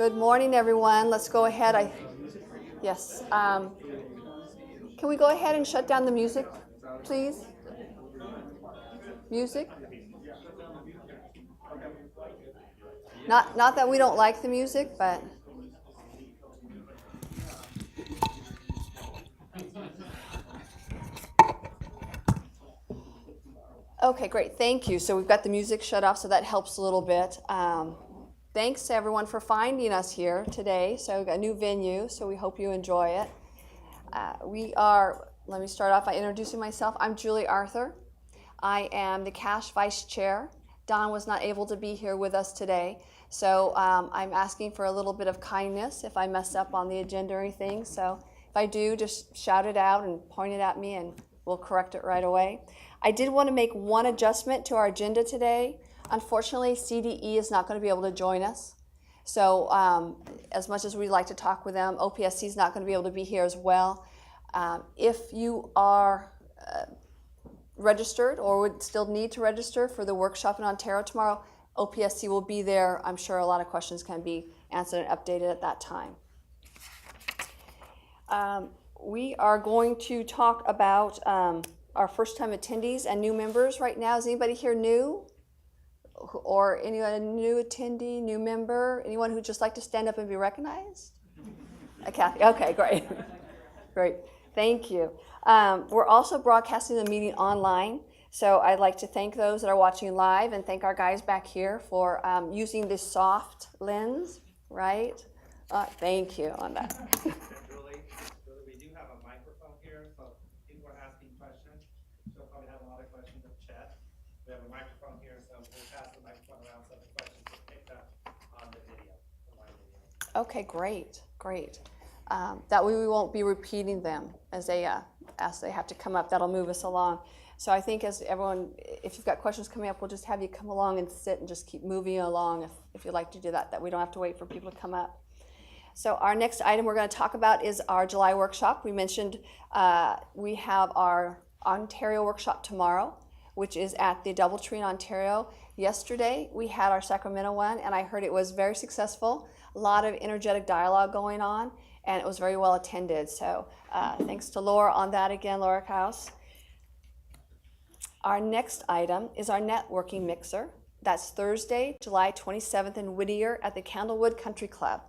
Good morning, everyone. Let's go ahead. Yes. Can we go ahead and shut down the music, please? Music? Not that we don't like the music, but okay, great. Thank you. So we've got the music shut off, so that helps a little bit. Thanks to everyone for finding us here today. So we've got a new venue, so we hope you enjoy it. Let me start off by introducing myself. I'm Julie Arthur. I am the CASH Vice Chair. Don was not able to be here with us today, so I'm asking for a little bit of kindness if I mess up on the agenda or anything. So if I do, just shout it out and point it at me and we'll correct it right away. I did want to make one adjustment to our agenda today. Unfortunately, CDE is not going to be able to join us. So as much as we'd like to talk with them, OPSC is not going to be able to be here as well. If you are registered or would still need to register for the workshop in Ontario tomorrow, OPSC will be there. I'm sure a lot of questions can be answered and updated at that time. We are going to talk about our first-time attendees and new members right now. Is anybody here new? Or anyone new attendee, new member? Anyone who'd just like to stand up and be recognized? Kathy, okay, great. Great, thank you. We're also broadcasting the meeting online, so I'd like to thank those that are watching live and thank our guys back here for using this soft lens, right? Thank you on that. Julie, we do have a microphone here, so people are asking questions. She'll probably have a lot of questions in chat. We have a microphone here, so we'll pass the microphone around so the questions get picked up on the video, the live video. Okay, great, great. That way we won't be repeating them as they have to come up. That'll move us along. So I think as everyone, if you've got questions coming up, we'll just have you come along and sit and just keep moving along if you'd like to do that we don't have to wait for people to come up. So our next item we're going to talk about is our July workshop. We mentioned we have our Ontario workshop tomorrow, which is at the Doubletree in Ontario. Yesterday we had our Sacramento one, and I heard it was very successful. A lot of energetic dialogue going on, and it was very well attended. So thanks to Laura on that again, Laura Kaus. Our next item is our networking mixer. That's Thursday, July 27th in Whittier at the Candlewood Country Club.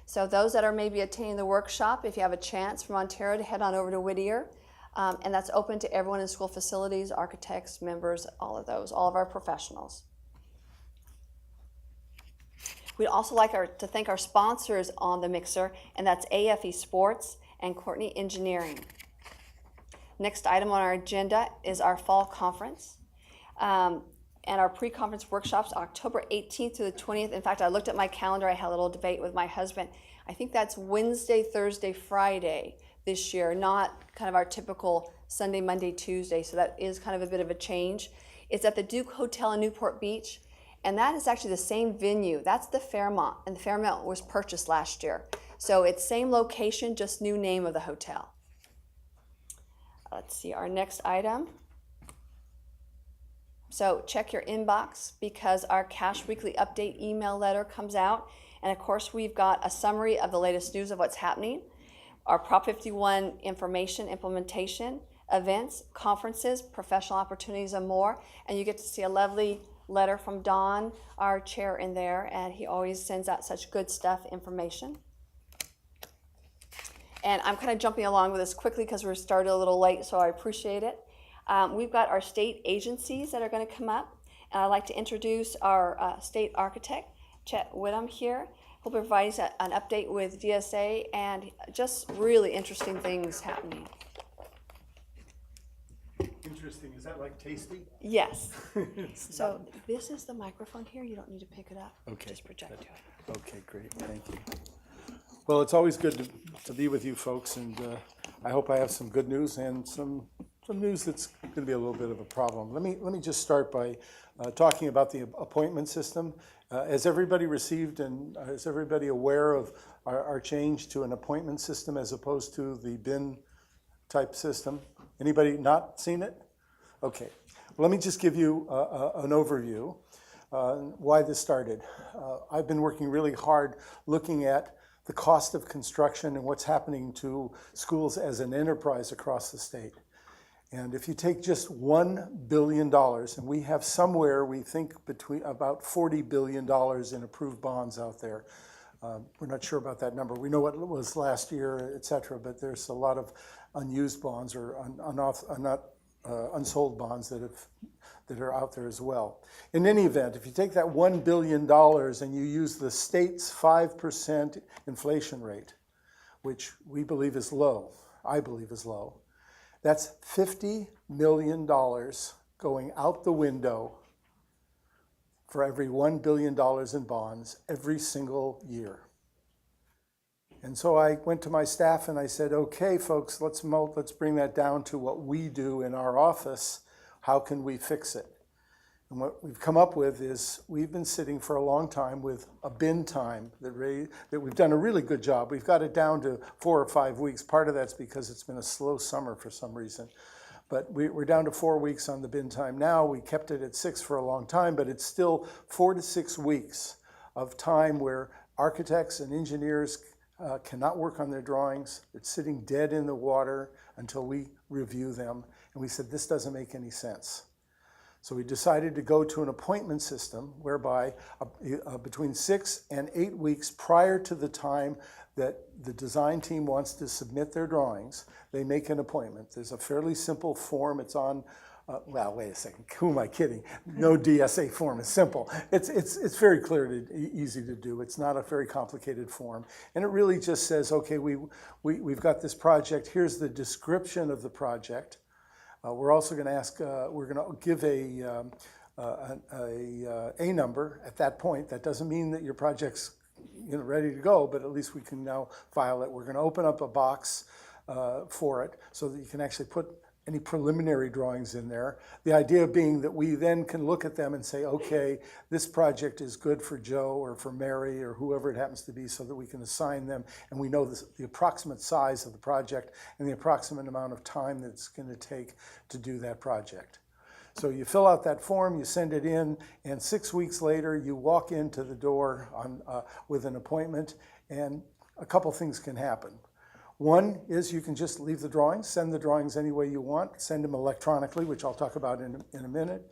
So those that are maybe attending the workshop, if you have a chance from Ontario to head on over to Whittier, and that's open to everyone in school facilities, architects, members, all of those, all of our professionals. We'd also like to thank our sponsors on the mixer, and that's AFE Sports and Courtney Engineering. Next item on our agenda is our fall conference. And our pre-conference workshops, October 18th to the 20th. In fact, I looked at my calendar. I had a little debate with my husband. I think that's Wednesday, Thursday, Friday this year, not kind of our typical Sunday, Monday, Tuesday. So that is kind of a bit of a change. It's at the Duke Hotel in Newport Beach. And that is actually the same venue. That's the Fairmont. And the Fairmont was purchased last year. So it's same location, just new name of the hotel. Let's see, our next item. So check your inbox because our CASH Weekly Update email letter comes out. And of course, we've got a summary of the latest news of what's happening, our Prop 51 information implementation, events, conferences, professional opportunities, and more. And you get to see a lovely letter from Don, our chair in there, and he always sends out such good stuff, information. And I'm kind of jumping along with this quickly because we're started a little late, so I appreciate it. We've got our state agencies that are going to come up, and I'd like to introduce our state architect, Chet Whittam here. He'll provide us an update with DSA and just really interesting things happening. Interesting. Is that like tasty? Yes. So this is the microphone here. You don't need to pick it up. Okay. Just project to it. Okay, great. Thank you. Well, it's always good to be with you folks, and I hope I have some good news and some news that's going to be a little bit of a problem. Let me just start by talking about the appointment system. Has everybody received and is everybody aware of our change to an appointment system as opposed to the bin type system? Anybody not seen it? Okay. Well, let me just give you an overview. why this started. I've been working really hard looking at the cost of construction and what's happening to schools as an enterprise across the state. And if you take just $1 billion, and we have somewhere, we think, between about $40 billion in approved bonds out there. We're not sure about that number. We know what it was last year, et cetera, but there's a lot of unused bonds or unsold bonds that are out there as well. In any event, if you take that $1 billion and you use the state's 5% inflation rate, which we believe is low, I believe is low, that's $50 million going out the window for every $1 billion in bonds every single year. And so I went to my staff and I said, okay, folks, let's bring that down to what we do in our office. How can we fix it? And what we've come up with is we've been sitting for a long time with a bin time that we've done a really good job. We've got it down to 4 or 5 weeks. Part of that's because it's been a slow summer for some reason. But we're down to 4 weeks on the bin time now. We kept it at 6 for a long time, but it's still 4 to 6 weeks of time where architects and engineers cannot work on their drawings. It's sitting dead in the water until we review them. And we said, this doesn't make any sense. So we decided to go to an appointment system whereby between 6 and 8 weeks prior to the time that the design team wants to submit their drawings, they make an appointment. There's a fairly simple form. It's on, well, wait a second, who am I kidding? No DSA form, it's simple. It's very clear, easy to do. It's not a very complicated form. And it really just says, okay, we've got this project. Here's the description of the project. We're also going to ask, we're going to give a number at that point. That doesn't mean that your project's ready to go, but at least we can now file it. We're going to open up a box for it so that you can actually put any preliminary drawings in there. The idea being that we then can look at them and say, okay, this project is good for Joe or for Mary or whoever it happens to be, so that we can assign them and we know the approximate size of the project and the approximate amount of time that it's going to take to do that project. So you fill out that form, you send it in, and 6 weeks later you walk into the door with an appointment, and a couple things can happen. One is you can just leave the drawings, send the drawings any way you want, send them electronically, which I'll talk about in a minute.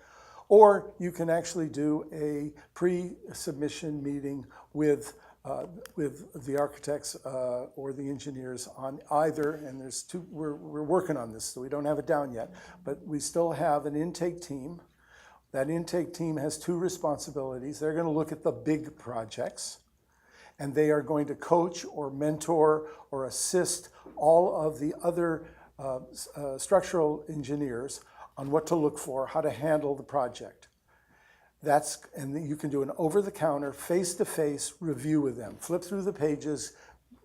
Or you can actually do a pre-submission meeting with the architects or the engineers on either, and there's two, we're working on this, so we don't have it down yet, but we still have an intake team. That intake team has two responsibilities. They're going to look at the big projects, and they are going to coach or mentor or assist all of the other structural engineers on what to look for, how to handle the project. And you can do an over-the-counter, face-to-face review with them. Flip through the pages,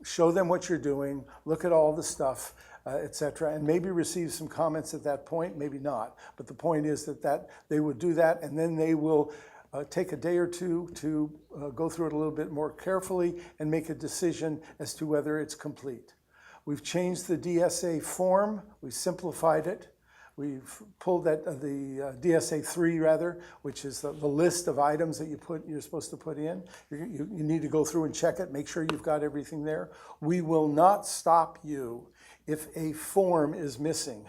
show them what you're doing, look at all the stuff, et cetera, and maybe receive some comments at that point, maybe not. But the point is that they would do that, and then they will take a day or two to go through it a little bit more carefully and make a decision as to whether it's complete. We've changed the DSA form, we've simplified it. We've pulled the DSA 3 rather, which is the list of items that you're supposed to put in. You need to go through and check it, make sure you've got everything there. We will not stop you if a form is missing.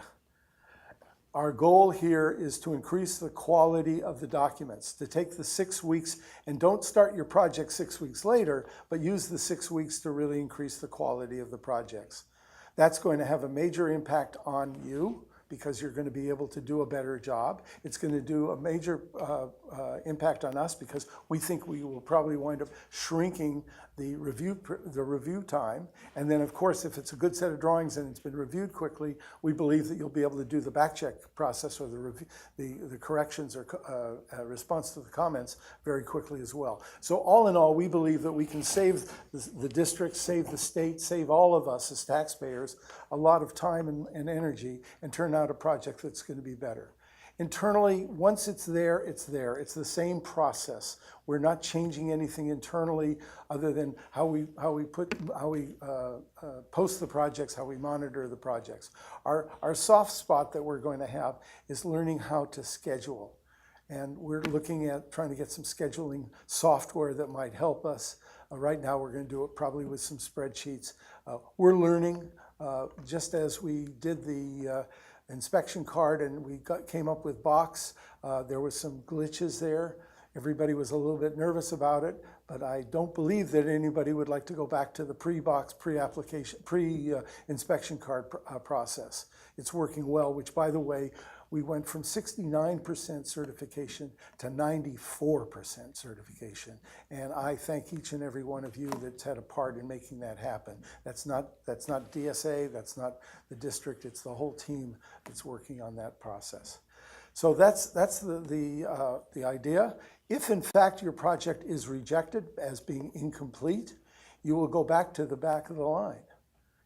Our goal here is to increase the quality of the documents, to take the 6 weeks, and don't start your project 6 weeks later, but use the 6 weeks to really increase the quality of the projects. That's going to have a major impact on you, because you're going to be able to do a better job. It's going to do a major impact on us, because we think we will probably wind up shrinking the review time. And then, of course, if it's a good set of drawings and it's been reviewed quickly, we believe that you'll be able to do the back check process or the corrections or response to the comments very quickly as well. So all in all, we believe that we can save the district, save the state, save all of us as taxpayers a lot of time and energy, and turn out a project that's going to be better. Internally, once it's there, it's there. It's the same process. We're not changing anything internally other than how we post the projects, how we monitor the projects. Our soft spot that we're going to have is learning how to schedule. And we're looking at trying to get some scheduling software that might help us. Right now, we're going to do it probably with some spreadsheets. We're learning, just as we did the inspection card and we came up with Box, there was some glitches there. Everybody was a little bit nervous about it, but I don't believe that anybody would like to go back to the pre-Box, pre-application, pre-inspection card process. It's working well, which, by the way, we went from 69% certification to 94% certification. And I thank each and every one of you that's had a part in making that happen. That's not DSA, that's not the district, it's the whole team that's working on that process. So that's the idea. If in fact your project is rejected as being incomplete, you will go back to the back of the line.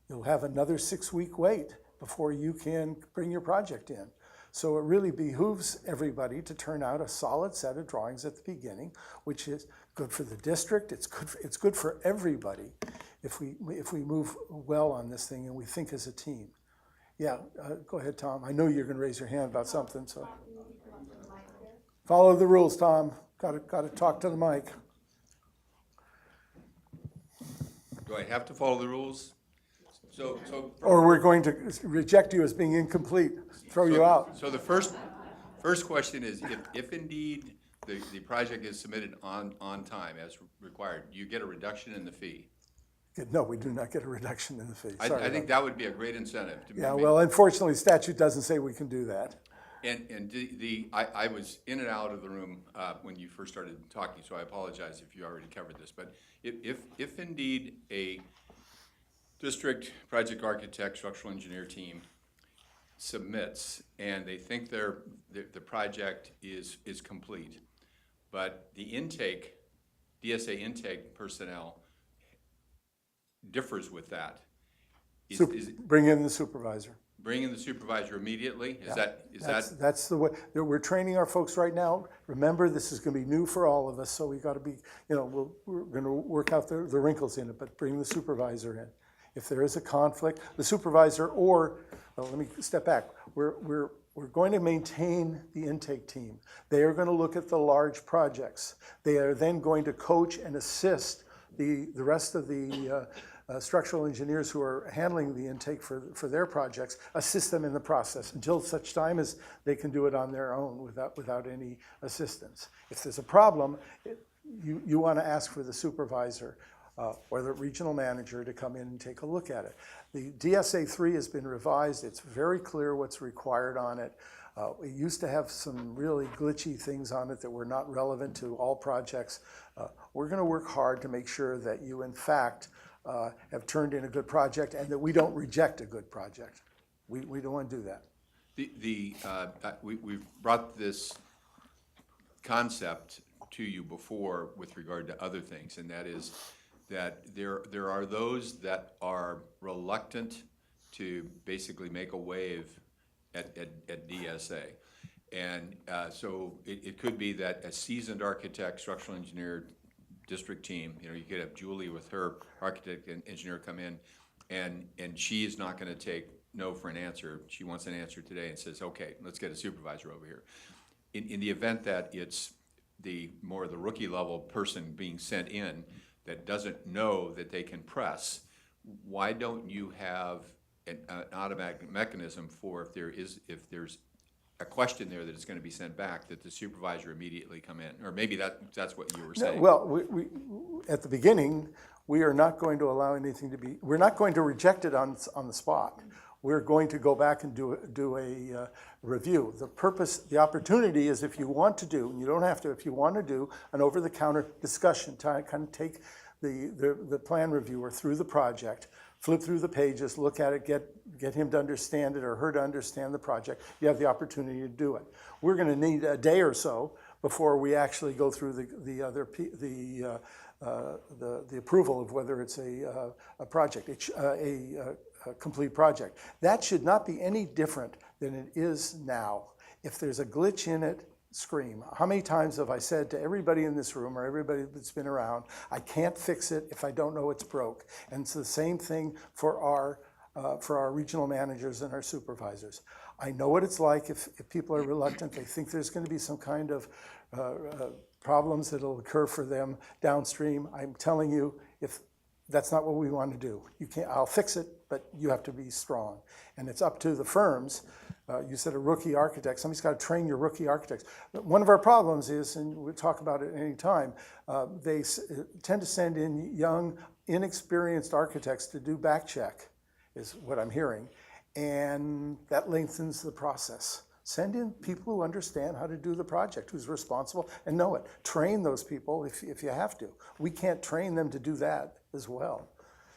You'll have another 6-week wait before you can bring your project in. So it really behooves everybody to turn out a solid set of drawings at the beginning, which is good for the district. It's good for everybody if we move well on this thing and we think as a team. Yeah, go ahead, Tom. I know you're going to raise your hand about something. So follow the rules, Tom. Got to talk to the mic. Do I have to follow the rules? Or we're going to reject you as being incomplete, throw you out. So the first question is, if indeed the project is submitted on time as required, you get a reduction in the fee. No, we do not get a reduction in the fee. I think that would be a great incentive. Yeah, well, unfortunately, statute doesn't say we can do that. And I was in and out of the room when you first started talking, so I apologize if you already covered this. But if indeed a district project architect, structural engineer team submits and they think the project is complete, but the intake, DSA intake personnel differs with that. Bring in the supervisor. Bring in the supervisor immediately? That's the way, we're training our folks right now. Remember, this is going to be new for all of us, so we got to be, we're going to work out the wrinkles in it, but bring the supervisor in. If there is a conflict, the supervisor let me step back. We're going to maintain the intake team. They are going to look at the large projects. They are then going to coach and assist the rest of the structural engineers who are handling the intake for their projects, assist them in the process until such time as they can do it on their own without any assistance. If there's a problem, you want to ask for the supervisor or the regional manager to come in and take a look at it. The DSA 3 has been revised. It's very clear what's required on it. It used to have some really glitchy things on it that were not relevant to all projects. We're going to work hard to make sure that you, in fact, have turned in a good project and that we don't reject a good project. We don't want to do that. We've brought this concept to you before with regard to other things, and that is that there are those that are reluctant to basically make a wave at DSA. And so it could be that a seasoned architect, structural engineer, district team, you could have Julie with her architect and engineer come in, and she is not going to take no for an answer. She wants an answer today and says, okay, let's get a supervisor over here. In the event that it's the rookie level person being sent in that doesn't know that they can press, why don't you have an automatic mechanism for if there's a question there that is going to be sent back, that the supervisor immediately come in? Or maybe that's what you were saying. Well, we at the beginning, we are not going to allow anything to be, we're not going to reject it on the spot. We're going to go back and do a review. The purpose, the opportunity is if you want to do, and you don't have to, if you want to do an over-the-counter discussion, kind of take the plan reviewer through the project, flip through the pages, look at it, get him to understand it or her to understand the project. You have the opportunity to do it. We're going to need a day or so before we actually go through the approval of whether it's a project, a complete project. That should not be any different than it is now. If there's a glitch in it, scream. How many times have I said to everybody in this room or everybody that's been around, I can't fix it if I don't know it's broke. And it's the same thing for our regional managers and our supervisors. I know what it's like if people are reluctant, they think there's going to be some kind of problems that'll occur for them downstream. I'm telling you, if that's not what we want to do. You can't, I'll fix it, but you have to be strong. And it's up to the firms. You said a rookie architect. Somebody's got to train your rookie architects. One of our problems is, and we'll talk about it any time, they tend to send in young, inexperienced architects to do back check, is what I'm hearing. And that lengthens the process. Send in people who understand how to do the project, who's responsible and know it. Train those people if you have to. We can't train them to do that as well.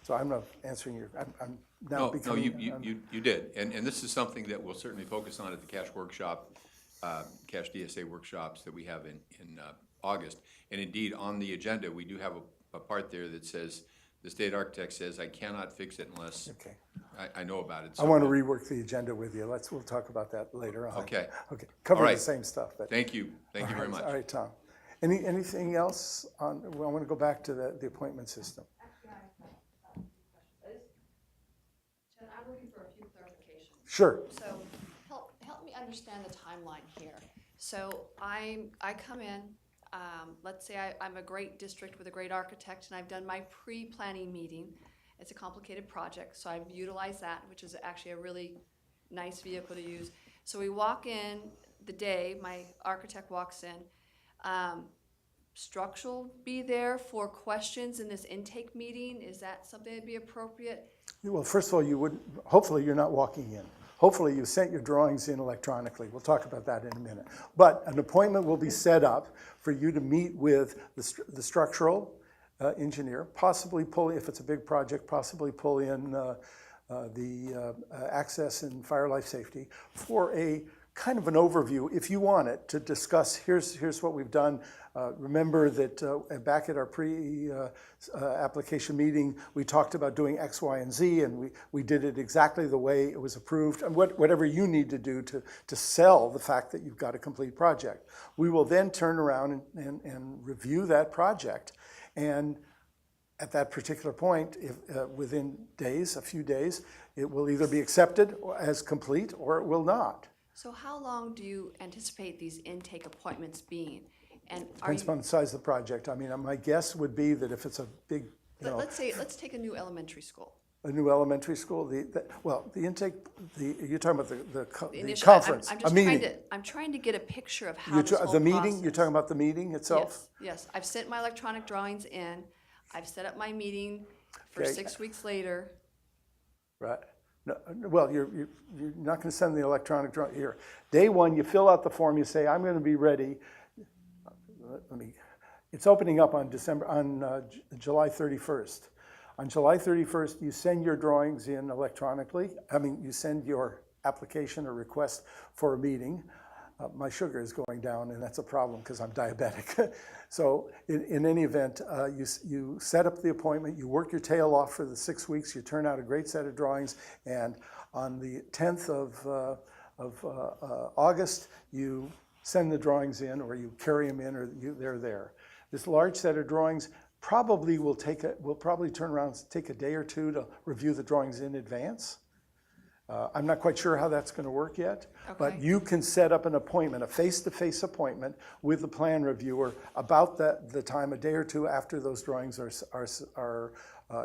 So I'm not answering your, I'm now becoming. No, you did. And this is something that we'll certainly focus on at the Cash workshop, Cash DSA workshops that we have in August. And indeed, on the agenda, we do have a part there that says, the state architect says, I cannot fix it unless Okay. I know about it. I want to rework the agenda with you. We'll talk about that later on. Okay. Okay, cover All the right. same stuff. But Thank you very much. All right, Tom. Anything else on, well, I want to go back to the appointment system. Jen, I'm looking for a few clarifications. Sure. So help me understand the timeline here. So I come in, let's say I'm a great district with a great architect and I've done my pre-planning meeting. It's a complicated project, so I've utilized that, which is actually a really nice vehicle to use. So we walk in the day, my architect walks in. Structural be there for questions in this intake meeting? Is that something that'd be appropriate? Well, first of all, you wouldn't, hopefully you're not walking in. Hopefully you sent your drawings in electronically. We'll talk about that in a minute. But an appointment will be set up for you to meet with the structural engineer, possibly pull, if it's a big project, possibly pull in the access and fire life safety for a kind of an overview, if you want it, to discuss, here's what we've done. Remember that back at our pre-application meeting, we talked about doing X, Y, and Z, and we did it exactly the way it was approved, and whatever you need to do to sell the fact that you've got a complete project. We will then turn around and review that project, and at that particular point, if, within days, a few days, it will either be accepted as complete or it will not. So how long do you anticipate these intake appointments being? And are Depends you, upon the size of the project. I mean, my guess would be that if it's a big, let's take a new elementary school. a new elementary school, the intake, you're talking about the Initial- conference, I'm a just meeting. I'm trying to get a picture of how this whole The meeting, process- you're talking about the meeting itself? Yes. I've sent my electronic drawings in. I've set up my meeting for Okay. 6 weeks later. Right. No, well, you're not going to send the electronic drawing here. Day one, you fill out the form, you say, I'm going to be ready. It's opening up on July 31st. On July 31st, you send your drawings in electronically. I mean, you send your application or request for a meeting. My sugar is going down, and that's a problem because I'm diabetic. So in any event, you set up the appointment, you work your tail off for the 6 weeks, you turn out a great set of drawings, and on the 10th of August, you send the drawings in, or you carry them in, or they're there. This large set of drawings probably will probably turn around and take a day or two to review the drawings in advance. I'm not quite sure how that's going to work yet, but Okay. you can set up an appointment, a face-to-face appointment with the plan reviewer about the time, a day or two after those drawings are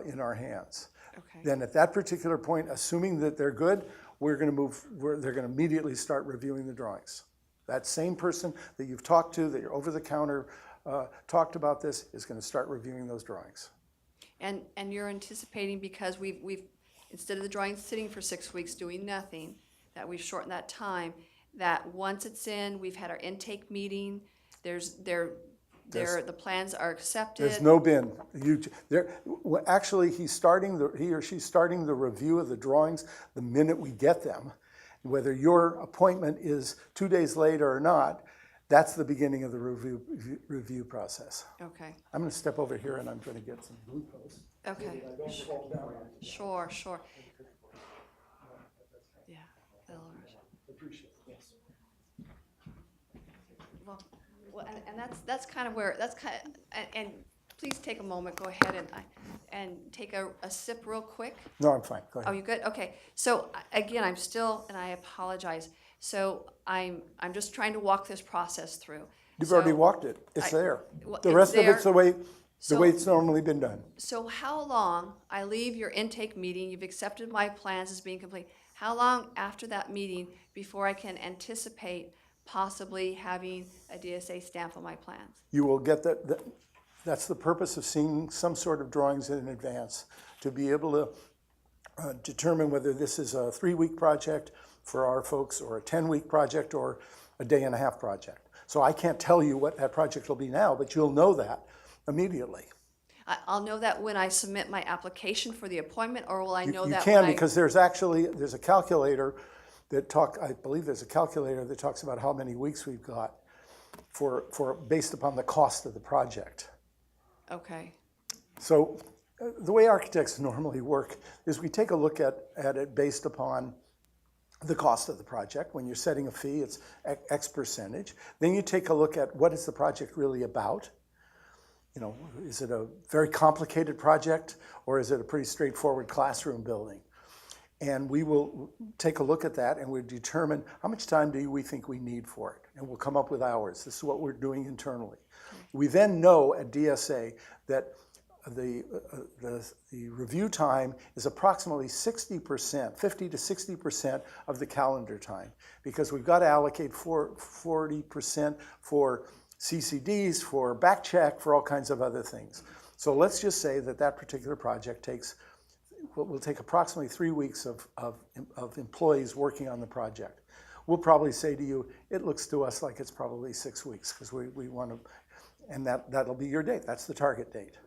in our hands. Okay. Then at that particular point, assuming that they're good, they're going to immediately start reviewing the drawings. That same person that you've talked to, that you're over the counter, talked about this, is going to start reviewing those drawings. And you're anticipating, because we've instead of the drawings sitting for 6 weeks doing nothing, that we've shortened that time, that once it's in, we've had our intake meeting, the plans are accepted. There's no bin. Actually, he or she's starting the review of the drawings the minute we get them. Whether your appointment is 2 days later or not, that's the beginning of the review process. Okay, I'm going to step over here and I'm going to get some glucose. okay. Don't fall down on me. Sure. Yeah. Appreciate it, yes. Well, and that's kind of where, and please take a moment, go ahead and take a sip real quick? No, I'm fine, go Oh, ahead. you good? Okay. So again, I'm still, and I apologize. So I'm just trying to walk this process through. You've already So- walked it, it's there. well, The it's rest of it's there. the way So- it's normally been done. So how long, I leave your intake meeting, you've accepted my plans as being complete. How long after that meeting before I can anticipate possibly having a DSA stamp on my plans? You will get that's the purpose of seeing some sort of drawings in advance, to be able to determine whether this is a 3-week project for our folks, or a 10-week project, or a day-and-a-half project. So I can't tell you what that project will be now, but you'll know that immediately. I'll know that when I submit my application for the appointment, or will I know You that can, when I? because there's a calculator I believe there's a calculator that talks about how many weeks we've got based upon the cost of the project. Okay, So the way architects normally work is we take a look at it based upon the cost of the project. When you're setting a fee, it's X percentage. Then you take a look at what is the project really about. You know, is it a very complicated project, or is it a pretty straightforward classroom building? And we will take a look at that, and we determine how much time do we think we need for it. And we'll come up with hours. This is what we're doing internally. We then know at DSA that the review time is approximately 60%, 50 to 60% of the calendar time, because we've got to allocate 40% for CCDs, for back check, for all kinds of other things. So let's just say that particular project will take approximately 3 weeks of employees working on the project. We'll probably say to you, it looks to us like it's probably 6 weeks, because we want to, and that'll be your date. That's the target date.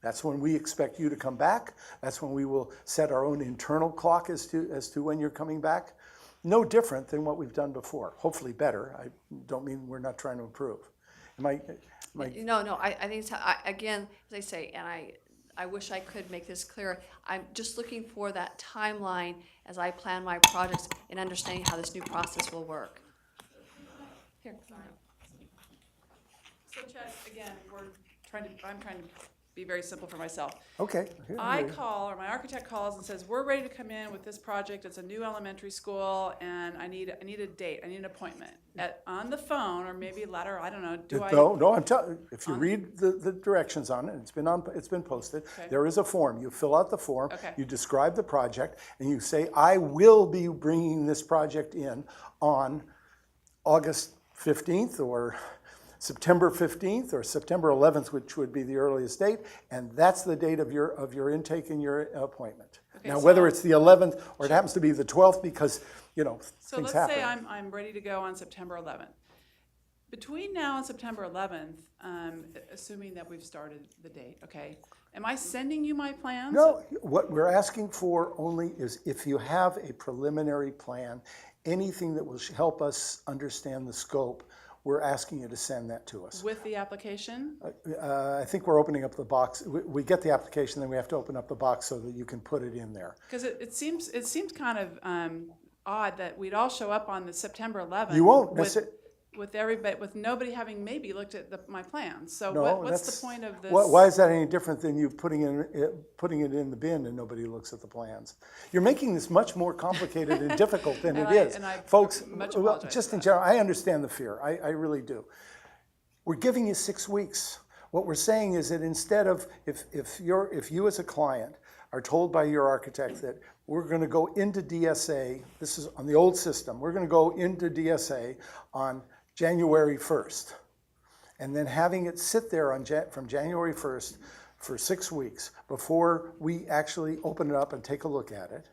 That's when we expect you to come back. That's when we will set our own internal clock as to when you're coming back. No different than what we've done before. Hopefully better. I don't mean we're not trying to improve. Am I no, I think it's, again, as I say, and I wish I could make this clearer. I'm just looking for that timeline as I plan my projects and understanding how this new process will work. Here. So Chad, again, I'm trying to be very simple for myself. Okay. I call, or my architect calls and says, we're ready to come in with this project, it's a new elementary school, and I need a date, I need an appointment. On the phone, or maybe letter, I don't know, No, I'm telling, if you read the directions on it, it's been posted, Okay. there is a form. You fill out the form, Okay. you describe the project, and you say, I will be bringing this project in on August 15th, or September 15th, or September 11th, which would be the earliest date, and that's the date of your intake and your appointment. Okay, Now, so- whether it's the 11th, or it happens to be the 12th, because, So things let's say happen. I'm ready to go on September 11th. Between now and September 11th, assuming that we've started the date, okay, am I sending you my plans? No, what we're asking for only is if you have a preliminary plan, anything that will help us understand the scope, we're asking you to send that to us. With the application? I think we're opening up the box. We get the application, then we have to open up the box so that you can put it in there. Because it seems kind of odd that we'd all show up on the September 11th. You won't with everybody, with nobody having maybe looked at my plans. So No, what's that's- the point of this? Why is that any different than you putting it in the bin and nobody looks at the plans? You're making this much more complicated and difficult than it is. And I Folks, much well, apologize just for in that. general, I understand the fear. I really do. We're giving you 6 weeks. What we're saying is that instead of, if you as a client are told by your architect that we're going to go into DSA, this is on the old system, we're going to go into DSA on January 1st, and then having it sit there from January 1st for 6 weeks before we actually open it up and take a look at it,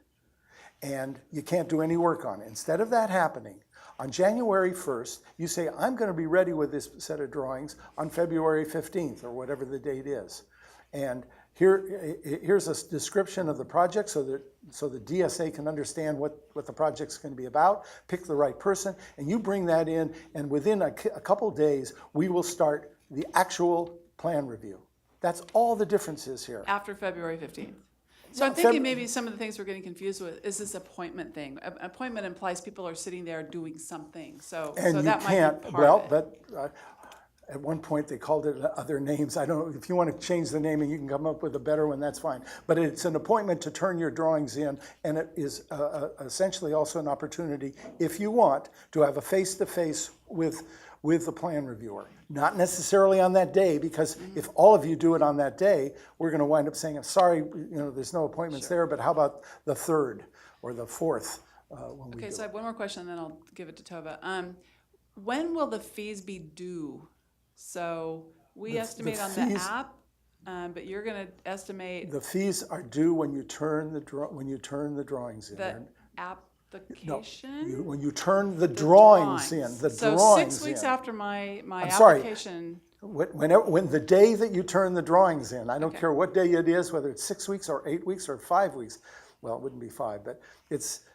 and you can't do any work on it. Instead of that happening, on January 1st, you say, I'm going to be ready with this set of drawings on February 15th, or whatever the date is. And here's a description of the project so the DSA can understand what the project's going to be about, pick the right person, and you bring that in, and within a couple days, we will start the actual plan review. That's all the difference is here. After February 15th. So I'm No, thinking maybe some of the things we're getting confused with is this appointment thing. Appointment implies people are sitting there doing something, so And you that might can't, be part of it. but At one point, they called it other names. I don't know, if you want to change the name and you can come up with a better one, that's fine. But it's an appointment to turn your drawings in, and it is essentially also an opportunity, if you want, to have a face-to-face with the plan reviewer. Not necessarily on that day, because if all of you do it on that day, we're going to wind up saying, sorry, there's no appointments there, but how about the 3rd or the 4th when we Okay, do so I it? have one more question, and then I'll give it to Tova. When will the fees be due? So we estimate on the fees- app, but you're gonna estimate The fees are due when you turn the drawings in. the They're- No, application? when you turn the drawings in, the So drawings 6 weeks in. after my I'm sorry. application, When the day that you turn the drawings in, I don't Okay. care what day it is, whether it's 6 weeks or 8 weeks or 5 weeks. Well, it wouldn't be 5, but it's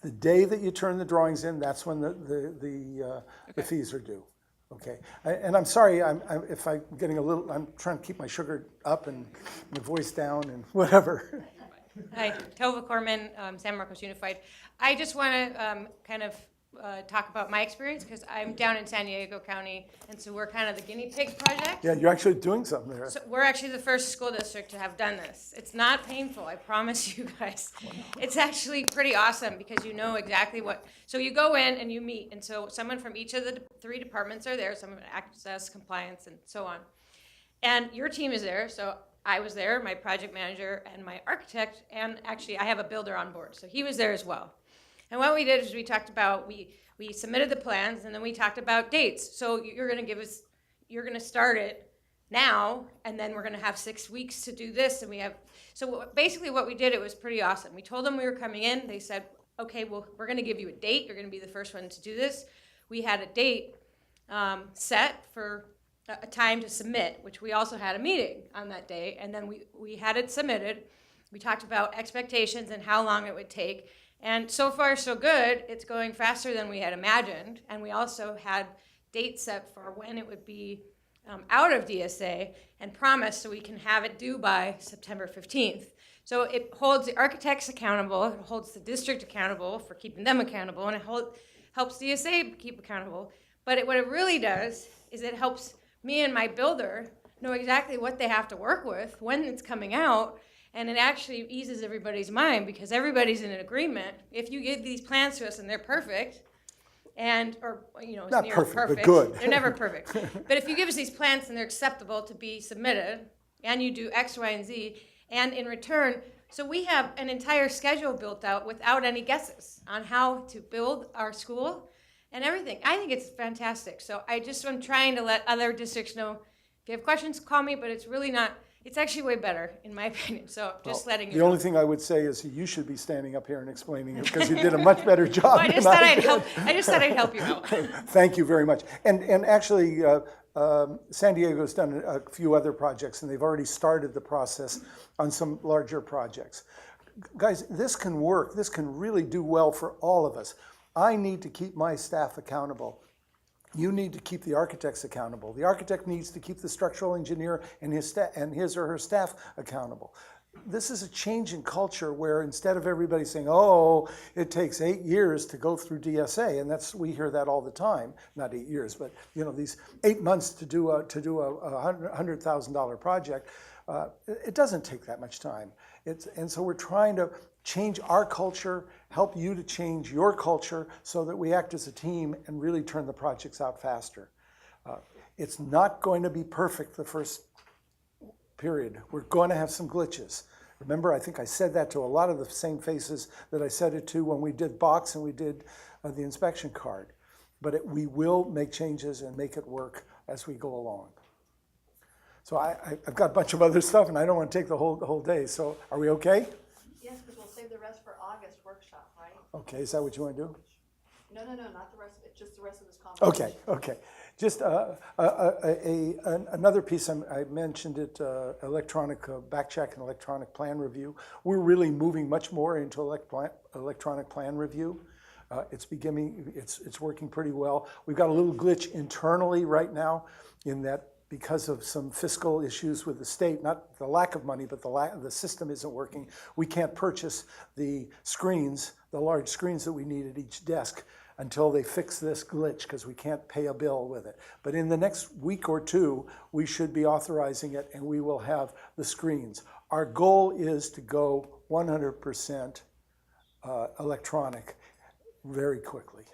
the day that you turn the drawings in, that's when the fees are due. Okay, and I'm sorry if I'm getting I'm trying to keep my sugar up and my voice down and whatever. Hi, Tova Corman, San Marcos Unified. I just want to kind of talk about my experience because I'm down in San Diego County, and so we're kind of the guinea pig project. Yeah, you're actually doing something there. So we're actually the first school district to have done this. It's not painful, I promise you guys. It's actually pretty awesome because you know exactly what. So you go in and you meet, and so someone from each of the 3 departments are there, some access, compliance, and so on. And your team is there, so I was there, my project manager and my architect, and actually I have a builder on board, so he was there as well. And what we did is we talked about, we submitted the plans, and then we talked about dates. So you're gonna start it now, and then we're gonna have 6 weeks to do this, and basically what we did, it was pretty awesome. We told them we were coming in, they said, okay, well, we're gonna give you a date, you're gonna be the first one to do this. We had a date set for a time to submit, which we also had a meeting on that day, and then we had it submitted. We talked about expectations and how long it would take, and so far so good. It's going faster than we had imagined, and we also had dates set for when it would be out of DSA and promised so we can have it due by September 15th. So it holds the architects accountable, it holds the district accountable for keeping them accountable, and it helps DSA keep accountable. But what it really does is it helps me and my builder know exactly what they have to work with, when it's coming out, and it actually eases everybody's mind because everybody's in an agreement. If you give these plans to us and they're perfect, or as Not near perfect, but perfect, good. they're never perfect. But if you give us these plans and they're acceptable to be submitted, and you do X, Y, and Z, and in return, so we have an entire schedule built out without any guesses on how to build our school and everything. I think it's fantastic. So I'm trying to let other districts know, if you have questions, call me, but it's really not, it's actually way better, in my opinion. So just letting you The know. only thing I would say is you should be standing up here and explaining it because you did a much better job Well, I than just thought I I'd did. help. I just thought I'd help you out. Thank you very much. And actually, San Diego's done a few other projects, and they've already started the process on some larger projects. Guys, this can work. This can really do well for all of us. I need to keep my staff accountable. You need to keep the architects accountable. The architect needs to keep the structural engineer and his or her staff accountable. This is a change in culture where instead of everybody saying, oh, it takes 8 years to go through DSA, and we hear that all the time, not 8 years, but these 8 months to do a $100,000 project, it doesn't take that much time. And so we're trying to change our culture, help you to change your culture so that we act as a team and really turn the projects out faster. It's not going to be perfect the first period. We're going to have some glitches. Remember, I think I said that to a lot of the same faces that I said it to when we did Box and we did the inspection card. But we will make changes and make it work as we go along. So I've got a bunch of other stuff, and I don't want to take the whole day. So are we okay? Yes, because we'll save the rest for August workshop, right? Okay, is that what you want to do? No, not the rest of it, just the rest of this conversation. Okay. Just another piece, I mentioned it, electronic backcheck and electronic plan review. We're really moving much more into electronic plan review. It's working pretty well. We've got a little glitch internally right now in that because of some fiscal issues with the state, not the lack of money, but the system isn't working. We can't purchase the screens, the large screens that we need at each desk until they fix this glitch, because we can't pay a bill with it. But in the next week or two, we should be authorizing it, and we will have the screens. Our goal is to go 100% electronic very quickly.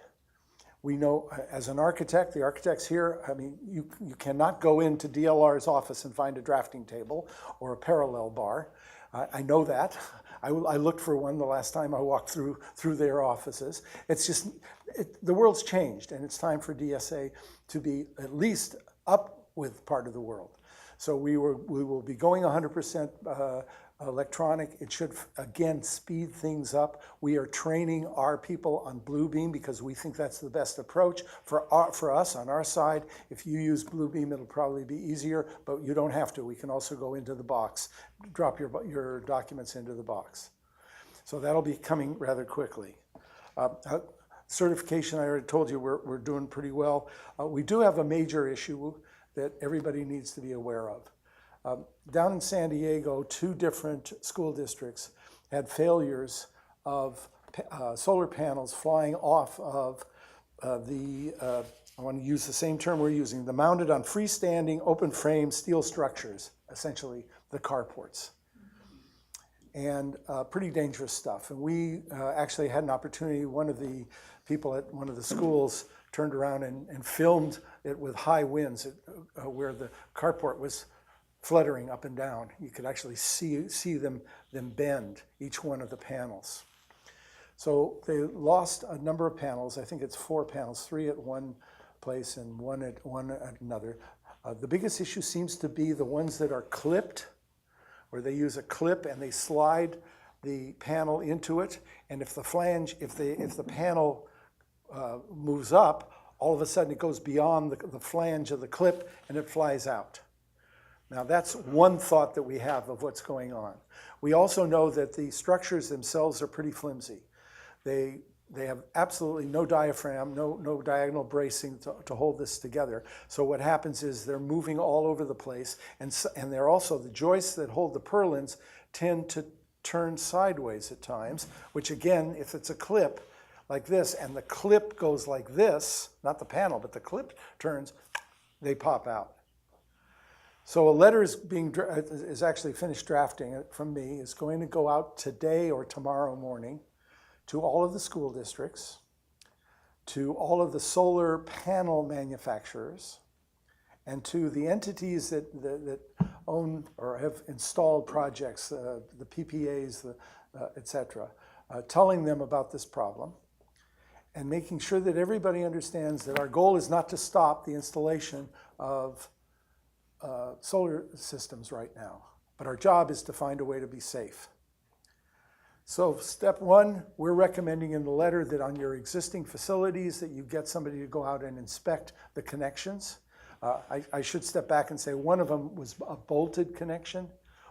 We know, as an architect, the architects here, I mean, you cannot go into DLR's office and find a drafting table or a parallel bar. I know that. I looked for one the last time I walked through their offices. It's just, the world's changed, and it's time for DSA to be at least up with part of the world. So we will be going 100% electronic. It should, again, speed things up. We are training our people on Bluebeam because we think that's the best approach for us on our side. If you use Bluebeam, it'll probably be easier, but you don't have to. We can also go into the box, drop your documents into the box. So that'll be coming rather quickly. Certification, I already told you we're doing pretty well. We do have a major issue that everybody needs to be aware of. Down in San Diego, 2 different school districts had failures of solar panels flying off of I want to use the same term we're using, the mounted on freestanding open frame steel structures, essentially the carports. And pretty dangerous stuff. And we actually had an opportunity, one of the people at one of the schools turned around and filmed it with high winds where the carport was fluttering up and down. You could actually see them bend, each one of the panels. So they lost a number of panels. I think it's 4 panels, 3 at one place and one at another. The biggest issue seems to be the ones that are clipped, where they use a clip and they slide the panel into it. And if the flange, if the panel moves up, all of a sudden it goes beyond the flange of the clip and it flies out. Now that's one thought that we have of what's going on. We also know that the structures themselves are pretty flimsy. They have absolutely no diaphragm, no diagonal bracing to hold this together. So what happens is they're moving all over the place, and they're also, the joists that hold the purlins tend to turn sideways at times, which again, if it's a clip like this, and the clip goes like this, not the panel, but the clip turns, they pop out. So a letter is actually finished drafting it from me. It's going to go out today or tomorrow morning to all of the school districts, to all of the solar panel manufacturers, and to the entities that own or have installed projects, the PPAs, et cetera, telling them about this problem and making sure that everybody understands that our goal is not to stop the installation of solar systems right now, but our job is to find a way to be safe. So step 1, we're recommending in the letter that on your existing facilities that you get somebody to go out and inspect the connections. I should step back and say one of them was a bolted connection.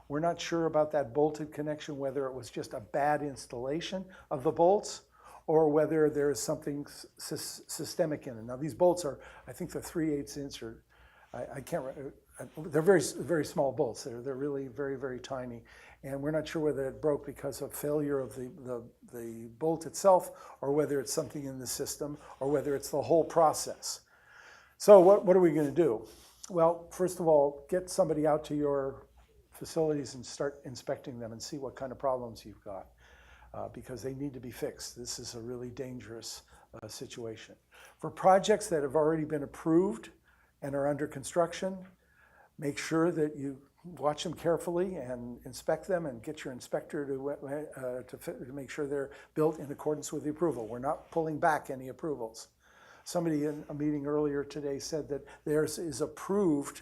We're not sure about that bolted connection, whether it was just a bad installation of the bolts or whether there is something systemic in it. Now these bolts are, I think they're 3/8 inch or I can't remember. They're very, very small bolts. They're really very, very tiny. And we're not sure whether it broke because of failure of the bolt itself or whether it's something in the system or whether it's the whole process. So what are we going to do? Well, first of all, get somebody out to your facilities and start inspecting them and see what kind of problems you've got because they need to be fixed. This is a really dangerous situation. For projects that have already been approved and are under construction, make sure that you watch them carefully and inspect them and get your inspector to make sure they're built in accordance with the approval. We're not pulling back any approvals. Somebody in a meeting earlier today said that theirs is approved,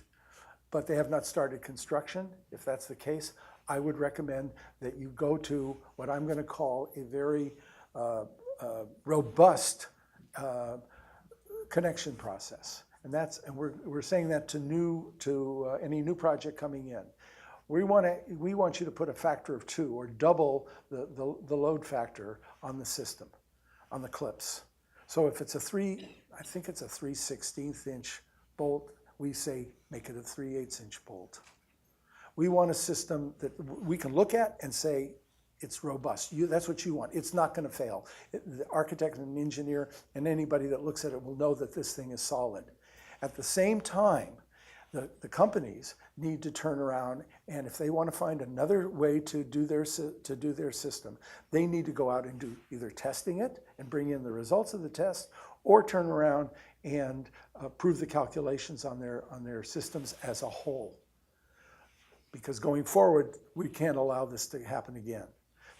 but they have not started construction. If that's the case, I would recommend that you go to what I'm going to call a very robust connection process. And we're saying that to any new project coming in. We want you to put a factor of 2 or double the load factor on the system, on the clips. So if it's I think it's a 3/16 inch bolt, we say make it a 3/8 inch bolt. We want a system that we can look at and say it's robust. That's what you want. It's not going to fail. The architect and engineer and anybody that looks at it will know that this thing is solid. At the same time, the companies need to turn around, and if they want to find another way to do their system, they need to go out and do either testing it and bring in the results of the test, or turn around and prove the calculations on their systems as a whole. Because going forward, we can't allow this to happen again.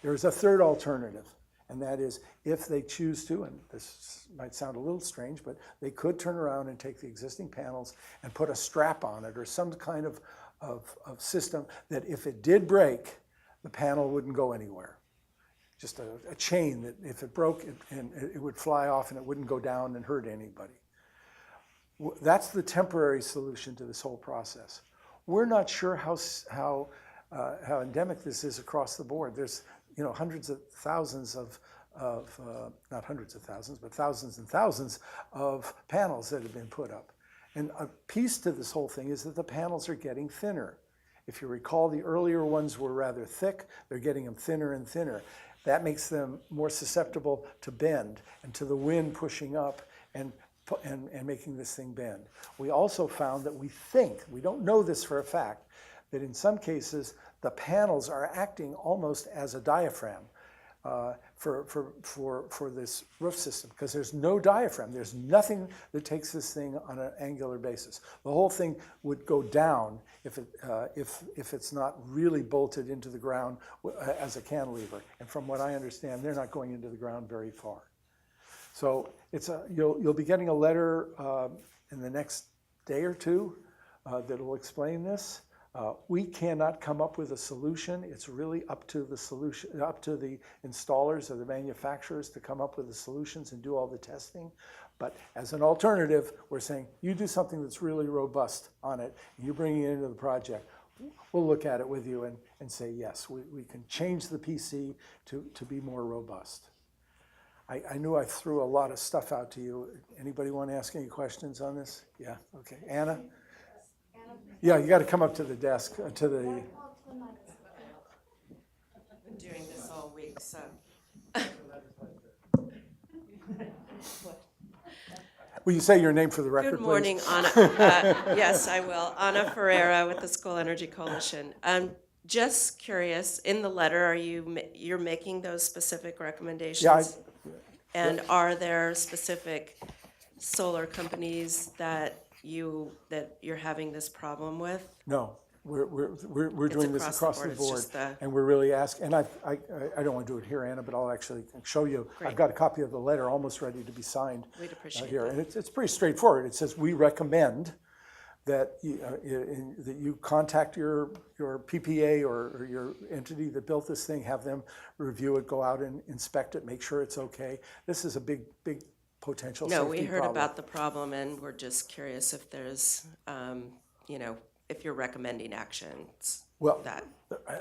There is a third alternative, and that is if they choose to, and this might sound a little strange, but they could turn around and take the existing panels and put a strap on it or some kind of system that if it did break, the panel wouldn't go anywhere. Just a chain that if it broke, it would fly off and it wouldn't go down and hurt anybody. That's the temporary solution to this whole process. We're not sure how endemic this is across the board. There's hundreds of thousands not hundreds of thousands, but thousands and thousands of panels that have been put up. And a piece to this whole thing is that the panels are getting thinner. If you recall, the earlier ones were rather thick. They're getting them thinner and thinner. That makes them more susceptible to bend and to the wind pushing up and making this thing bend. We also found that we don't know this for a fact, that in some cases the panels are acting almost as a diaphragm for this roof system, because there's no diaphragm. There's nothing that takes this thing on an angular basis. The whole thing would go down if it's not really bolted into the ground as a cantilever. And from what I understand, they're not going into the ground very far. So you'll be getting a letter in the next day or two that will explain this. We cannot come up with a solution. It's really up to the installers or the manufacturers to come up with the solutions and do all the testing. But as an alternative, we're saying you do something that's really robust on it, and you bring it into the project. We'll look at it with you and say, yes, we can change the PC to be more robust. I knew I threw a lot of stuff out to you. Anybody want to ask any questions on this? Yeah, okay. Anna? Yeah, you got to come up to the desk, to the... I've been doing this all week, so. Will you say your name for the record, Good morning, please? Anna. Yes, I will. Anna Ferreira with the School Energy Coalition. I'm just curious, in the letter, you're making those specific recommendations? Yeah, And are there specific solar companies that you're having this problem with? No, we're doing this across the It's board, just the- and we're really asking. And I don't want to do it here, Anna, but I'll actually show you. I've Great. got a copy of the letter almost ready to be signed. We'd appreciate Here, that. and it's pretty straightforward. It says we recommend that you contact your PPA or your entity that built this thing, have them review it, go out and inspect it, make sure it's okay. This is a big potential safety No, problem. we heard about the problem, and we're just curious if there's, if you're recommending actions. Well, that.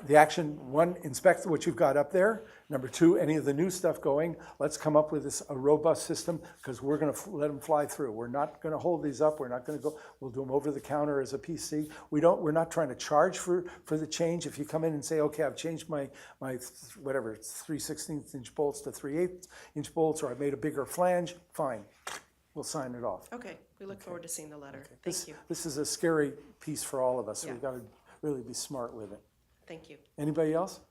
the action, one, inspect what you've got up there. Number two, any of the new stuff going, let's come up with a robust system, because we're going to let them fly through. We're not going to hold these up. We're not going to go, we'll do them over the counter as a PC. We're not trying to charge for the change. If you come in and say, okay, I've changed my whatever, it's 3/16 inch bolts to 3/8 inch bolts, or I made a bigger flange, fine. We'll sign it off. Okay, we look forward to seeing the letter. Thank you. This is a scary piece for all of us. Yeah. We've got to really be smart with it. Thank you. Anybody else?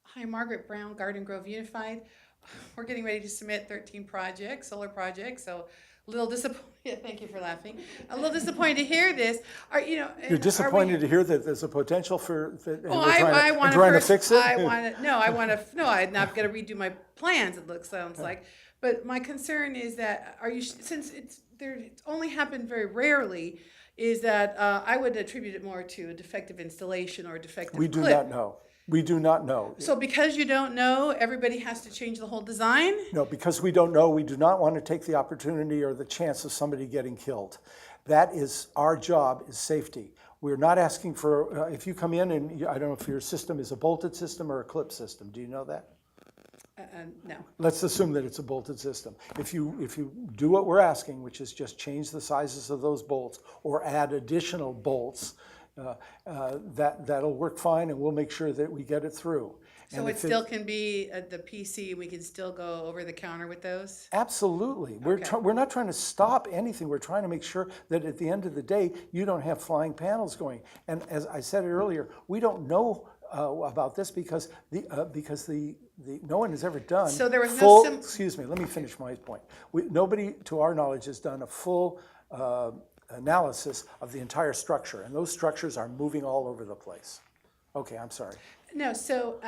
Hi, Margaret Brown, Garden Grove Unified. We're getting ready to submit 13 projects, solar projects, so a little disappointed. Yeah, thank you for laughing. A little disappointed to hear this. You're disappointed to hear that there's a potential for, and Well, we're trying to fix it? I'm not gonna redo my plans, sounds like. But my concern is that, since it's only happened very rarely, is that I would attribute it more to a defective installation or a defective We do clip. not know. We do not know. So because you don't know, everybody has to change the whole design? No, because we don't know, we do not want to take the opportunity or the chance of somebody getting killed. That is, our job is safety. We're not asking for, if you come in and, I don't know if your system is a bolted system or a clip system. Do you know that? No. Let's assume that it's a bolted system. If you do what we're asking, which is just change the sizes of those bolts or add additional bolts, that'll work fine, and we'll make sure that we get it through. So And it if still can be the PC, we can still go over the counter with those? Absolutely. Okay. We're not trying to stop anything. We're trying to make sure that at the end of the day, you don't have flying panels going. And as I said earlier, we don't know about this because no one has ever done So there was no full. sim- Excuse me. Let me finish my point. Nobody, to our knowledge, has done a full analysis of the entire structure, and those structures are moving all over the place. Okay, I'm sorry. No, so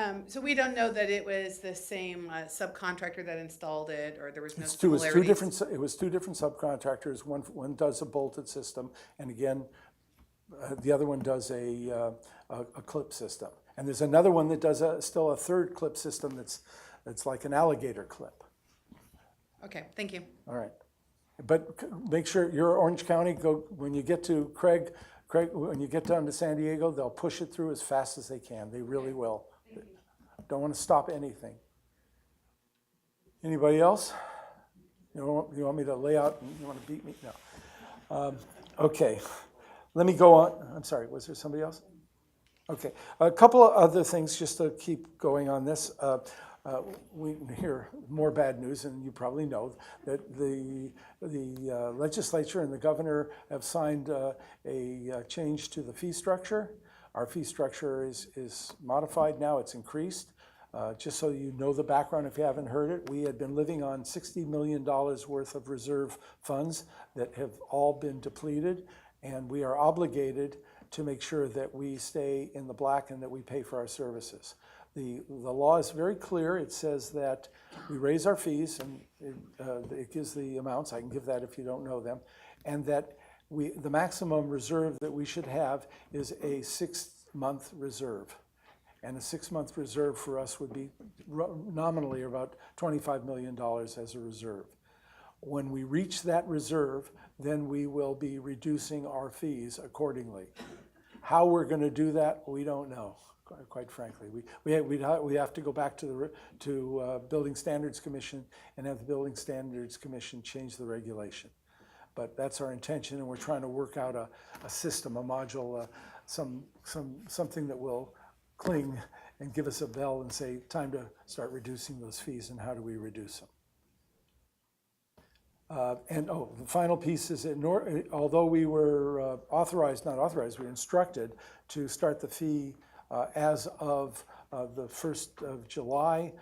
we don't know that it was the same subcontractor that installed it, or there was no It was similarities? it was two different subcontractors. One does a bolted system, and again, the other one does a clip system. And there's another one that does still a third clip system that's like an alligator clip. Okay, thank you. All right. But make sure you're Orange County, when you get to Craig, when you get down to San Diego, they'll push it through as fast as they can. They really will. Don't want to stop anything. Anybody else? You want me to lay out and you want to beat me? No. Okay. Let me go on. I'm sorry, was there somebody else? Okay. A couple of other things just to keep going on this. We hear more bad news, and you probably know that the legislature and the governor have signed a change to the fee structure. Our fee structure is modified now, it's increased. Just so you know the background if you haven't heard it, we had been living on $60 million worth of reserve funds that have all been depleted, and we are obligated to make sure that we stay in the black and that we pay for our services. The law is very clear. It says that we raise our fees, and it gives the amounts. I can give that if you don't know them. And that the maximum reserve that we should have is a 6-month reserve. And a 6-month reserve for us would be nominally about $25 million as a reserve. When we reach that reserve, then we will be reducing our fees accordingly. How we're going to do that, we don't know. Quite frankly, we have to go back to Building Standards Commission and have the Building Standards Commission change the regulation. But that's our intention, and we're trying to work out a system, a module, something that will cling and give us a bell and say, time to start reducing those fees, and how do we reduce them? The final piece is that although we were we were instructed to start the fee as of the 1st of July,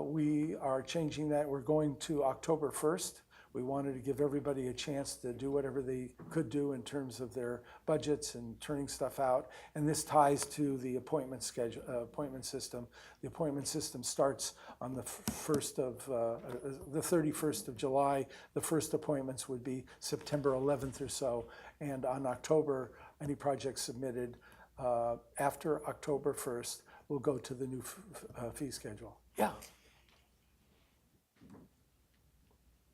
we are changing that. We're going to October 1st. We wanted to give everybody a chance to do whatever they could do in terms of their budgets and turning stuff out. And this ties to the appointment schedule, appointment system. The appointment system starts on the 31st of July. The first appointments would be September 11th or so. And on October, any projects submitted after October 1st will go to the new fee schedule. Yeah.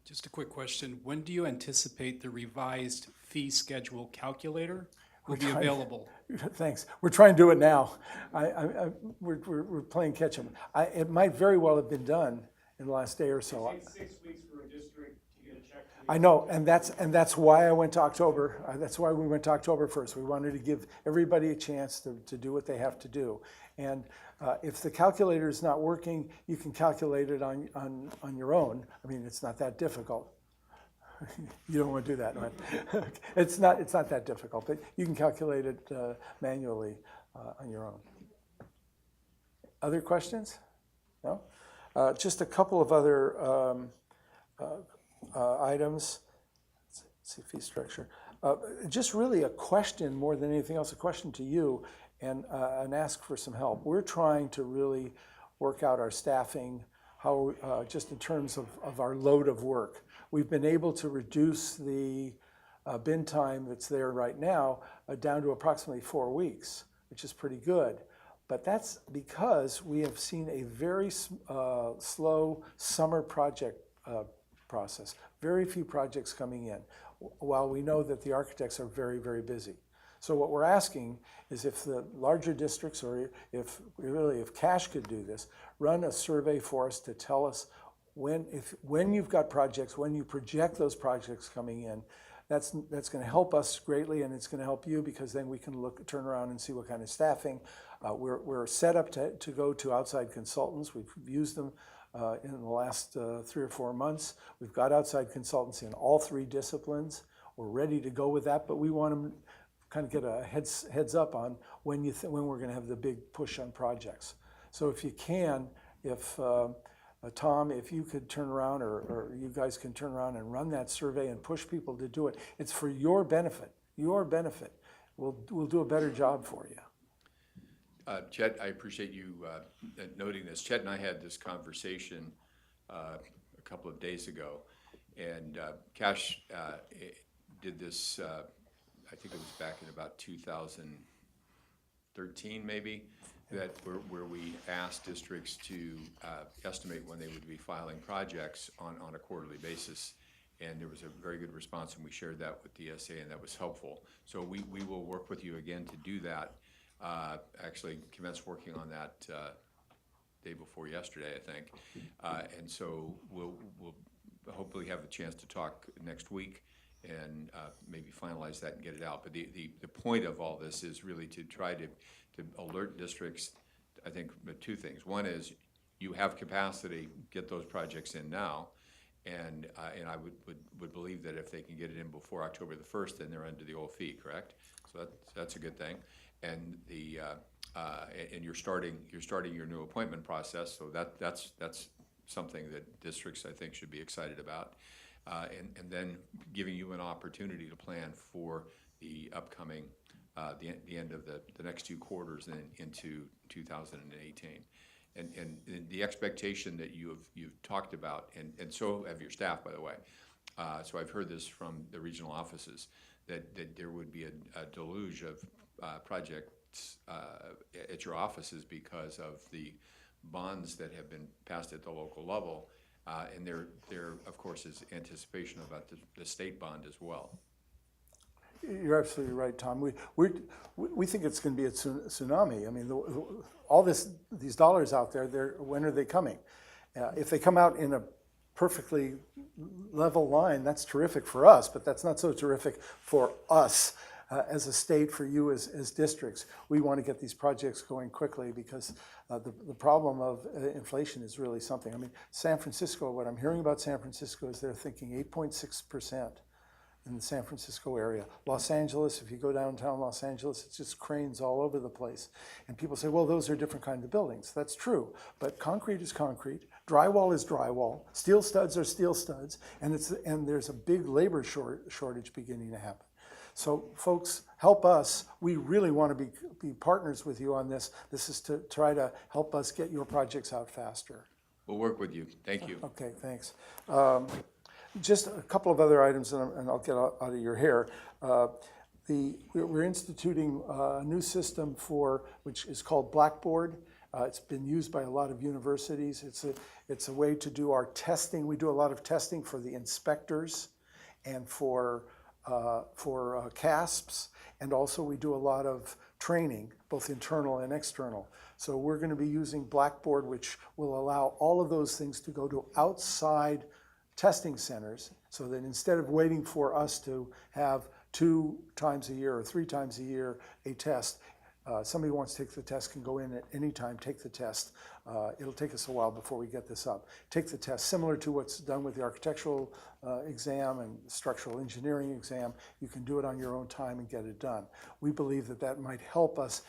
Just a quick question. When do you anticipate the revised fee schedule calculator will be available? Thanks. We're trying to do it now. We're playing catch up. It might very well have been done in the last day or so. It takes 6 weeks for a district to get a check. I know, and that's why I went to October. That's why we went to October 1st. We wanted to give everybody a chance to do what they have to do. And if the calculator is not working, you can calculate it on your own. I mean, it's not that difficult. You don't want to do that, right? It's not that difficult, but you can calculate it manually on your own. Other questions? No? Just a couple of other items. Let's see, fee structure. Just really a question more than anything else, a question to you and ask for some help. We're trying to really work out our staffing, how just in terms of our load of work. We've been able to reduce the bin time that's there right now down to approximately 4 weeks, which is pretty good. But that's because we have seen a very slow summer project process. Very few projects coming in, while we know that the architects are very, very busy. So what we're asking is if the larger districts, or if Cash could do this, run a survey for us to tell us when you've got projects, when you project those projects coming in. That's going to help us greatly, and it's going to help you, because then we can turn around and see what kind of staffing. We're set up to go to outside consultants. We've used them in the last 3 or 4 months. We've got outside consultants in all 3 disciplines. We're ready to go with that, but we want to kind of get a heads up on when we're going to have the big push on projects. So if you can, Tom, if you could turn around, or you guys can turn around and run that survey and push people to do it. It's for your benefit, We'll do a better job for you. Chet, I appreciate you noting this. Chet and I had this conversation a couple of days ago, and Cash did this, I think it was back in about 2013 maybe, where we asked districts to estimate when they would be filing projects on a quarterly basis. And there was a very good response, and we shared that with DSA, and that was helpful. So we will work with you again to do that. Actually commenced working on that day before yesterday, I think. And so we'll hopefully have a chance to talk next week and maybe finalize that and get it out. But the point of all this is really to try to alert districts, I think, 2 things. One is you have capacity, get those projects in now. And I would believe that if they can get it in before October the 1st, then they're under the old fee, correct? So that's a good thing. And and you're starting your new appointment process, so that's something that districts, I think, should be excited about. And then giving you an opportunity to plan for the upcoming the end of the next 2 quarters and into 2018. And the expectation that you've talked about, and so have your staff, by the way. So I've heard this from the regional offices, that there would be a deluge of projects at your offices because of the bonds that have been passed at the local level. And there, of course, is anticipation about the state bond as well. You're absolutely right, Tom. We think it's going to be a tsunami. I mean, all these dollars out there, when are they coming? If they come out in a perfectly level line, that's terrific for us, but that's not so terrific for us as a state, for you as districts. We want to get these projects going quickly, because the problem of inflation is really something. I mean, San Francisco, what I'm hearing about San Francisco is they're thinking 8.6%. In the San Francisco area. Los Angeles, if you go downtown Los Angeles, it's just cranes all over the place. And people say, well, those are different kinds of buildings. That's true, but concrete is concrete, drywall is drywall, steel studs are steel studs, and there's a big labor shortage beginning to happen. So folks, help us. We really want to be partners with you on this. This is to try to help us get your projects out faster. We'll work with you. Thank you. Okay, thanks. Just a couple of other items, and I'll get out of your hair. We're instituting a new system which is called Blackboard. It's been used by a lot of universities. It's a way to do our testing. We do a lot of testing for the inspectors and for CASPs, and also we do a lot of training, both internal and external. So we're going to be using Blackboard, which will allow all of those things to go to outside testing centers, so that instead of waiting for us to have 2 times a year or 3 times a year a test, somebody who wants to take the test can go in at any time, take the test. It'll take us a while before we get this up. Take the test, similar to what's done with the architectural exam and structural engineering exam. You can do it on your own time and get it done. We believe that might help us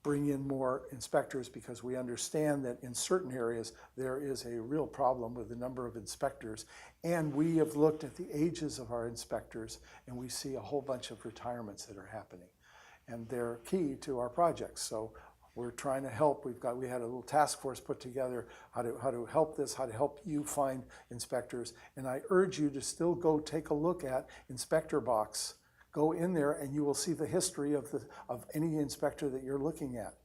bring in more inspectors, because we understand that in certain areas there is a real problem with the number of inspectors, and we have looked at the ages of our inspectors, and we see a whole bunch of retirements that are happening, and they're key to our projects. So we're trying to help. We had a little task force put together how to help this, how to help you find inspectors, and I urge you to still go take a look at Inspector Box. Go in there and you will see the history of any inspector that you're looking at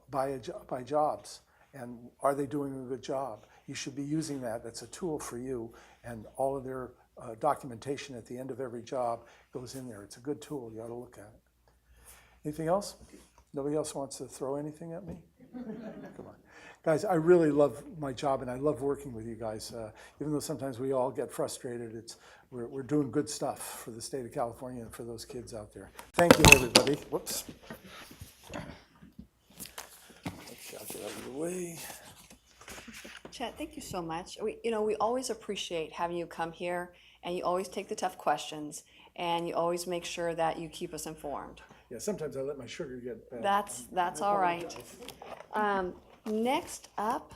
by jobs, and are they doing a good job? You should be using that. That's a tool for you, and all of their documentation at the end of every job goes in there. It's a good tool. You ought to look at it. Anything else? Nobody else wants to throw anything at me? Come on. Guys, I really love my job and I love working with you guys. Even though sometimes we all get frustrated, we're doing good stuff for the state of California and for those kids out there. Thank you, everybody. Whoops. Okay, I'll get out of your way. Chet, thank you so much. We always appreciate having you come here, and you always take the tough questions, and you always make sure that you keep us informed. Yeah, sometimes I let my sugar get bad. That's all right. Next up,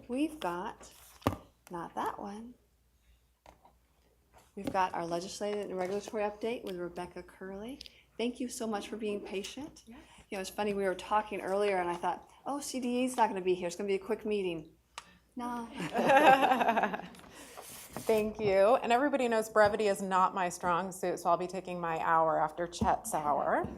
we've got, not that one. We've got our legislative and regulatory update with Rebecca Curley. Thank you so much for being patient. It's funny, we were talking earlier and I thought, oh, CDE's not gonna be here, it's gonna be a quick meeting. No. Thank you. And everybody knows brevity is not my strong suit, so I'll be taking my hour after Chet's hour.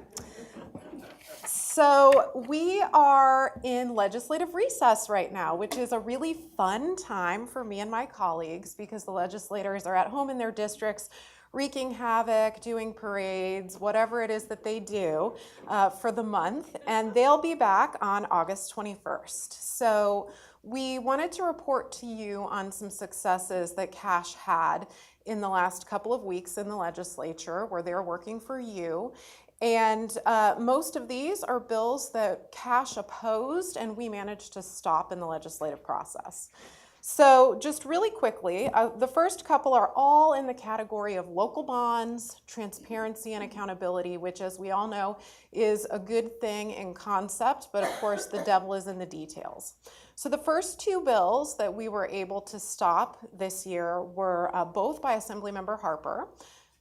So we are in legislative recess right now, which is a really fun time for me and my colleagues because the legislators are at home in their districts wreaking havoc, doing parades, whatever it is that they do for the month. And they'll be back on August 21st. So we wanted to report to you on some successes that CASH had in the last couple of weeks in the legislature where they're working for you. And most of these are bills that CASH opposed and we managed to stop in the legislative process. So just really quickly, the first couple are all in the category of local bonds, transparency and accountability, which as we all know is a good thing in concept, but of course the devil is in the details. So the first two bills that we were able to stop this year were both by Assemblymember Harper.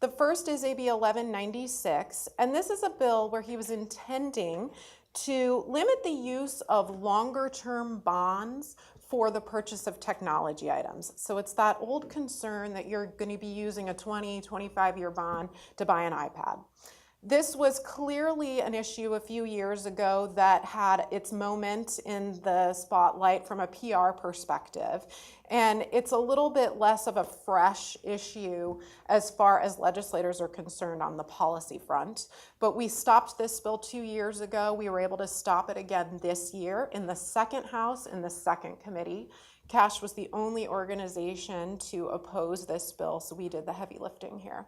The first is AB 1196, and this is a bill where he was intending to limit the use of longer-term bonds for the purchase of technology items. So it's that old concern that you're going to be using a 20, 25-year bond to buy an iPad. This was clearly an issue a few years ago that had its moment in the spotlight from a PR perspective. And it's a little bit less of a fresh issue as far as legislators are concerned on the policy front. But we stopped this bill 2 years ago. We were able to stop it again this year in the second House, in the second committee. CASH was the only organization to oppose this bill, so we did the heavy lifting here.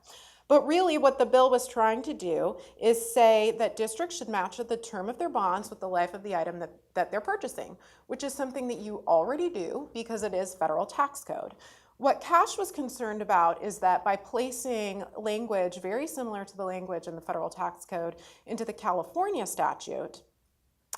But really what the bill was trying to do is say that districts should match the term of their bonds with the life of the item that they're purchasing, which is something that you already do because it is federal tax code. What CASH was concerned about is that by placing language very similar to the language in the federal tax code into the California statute,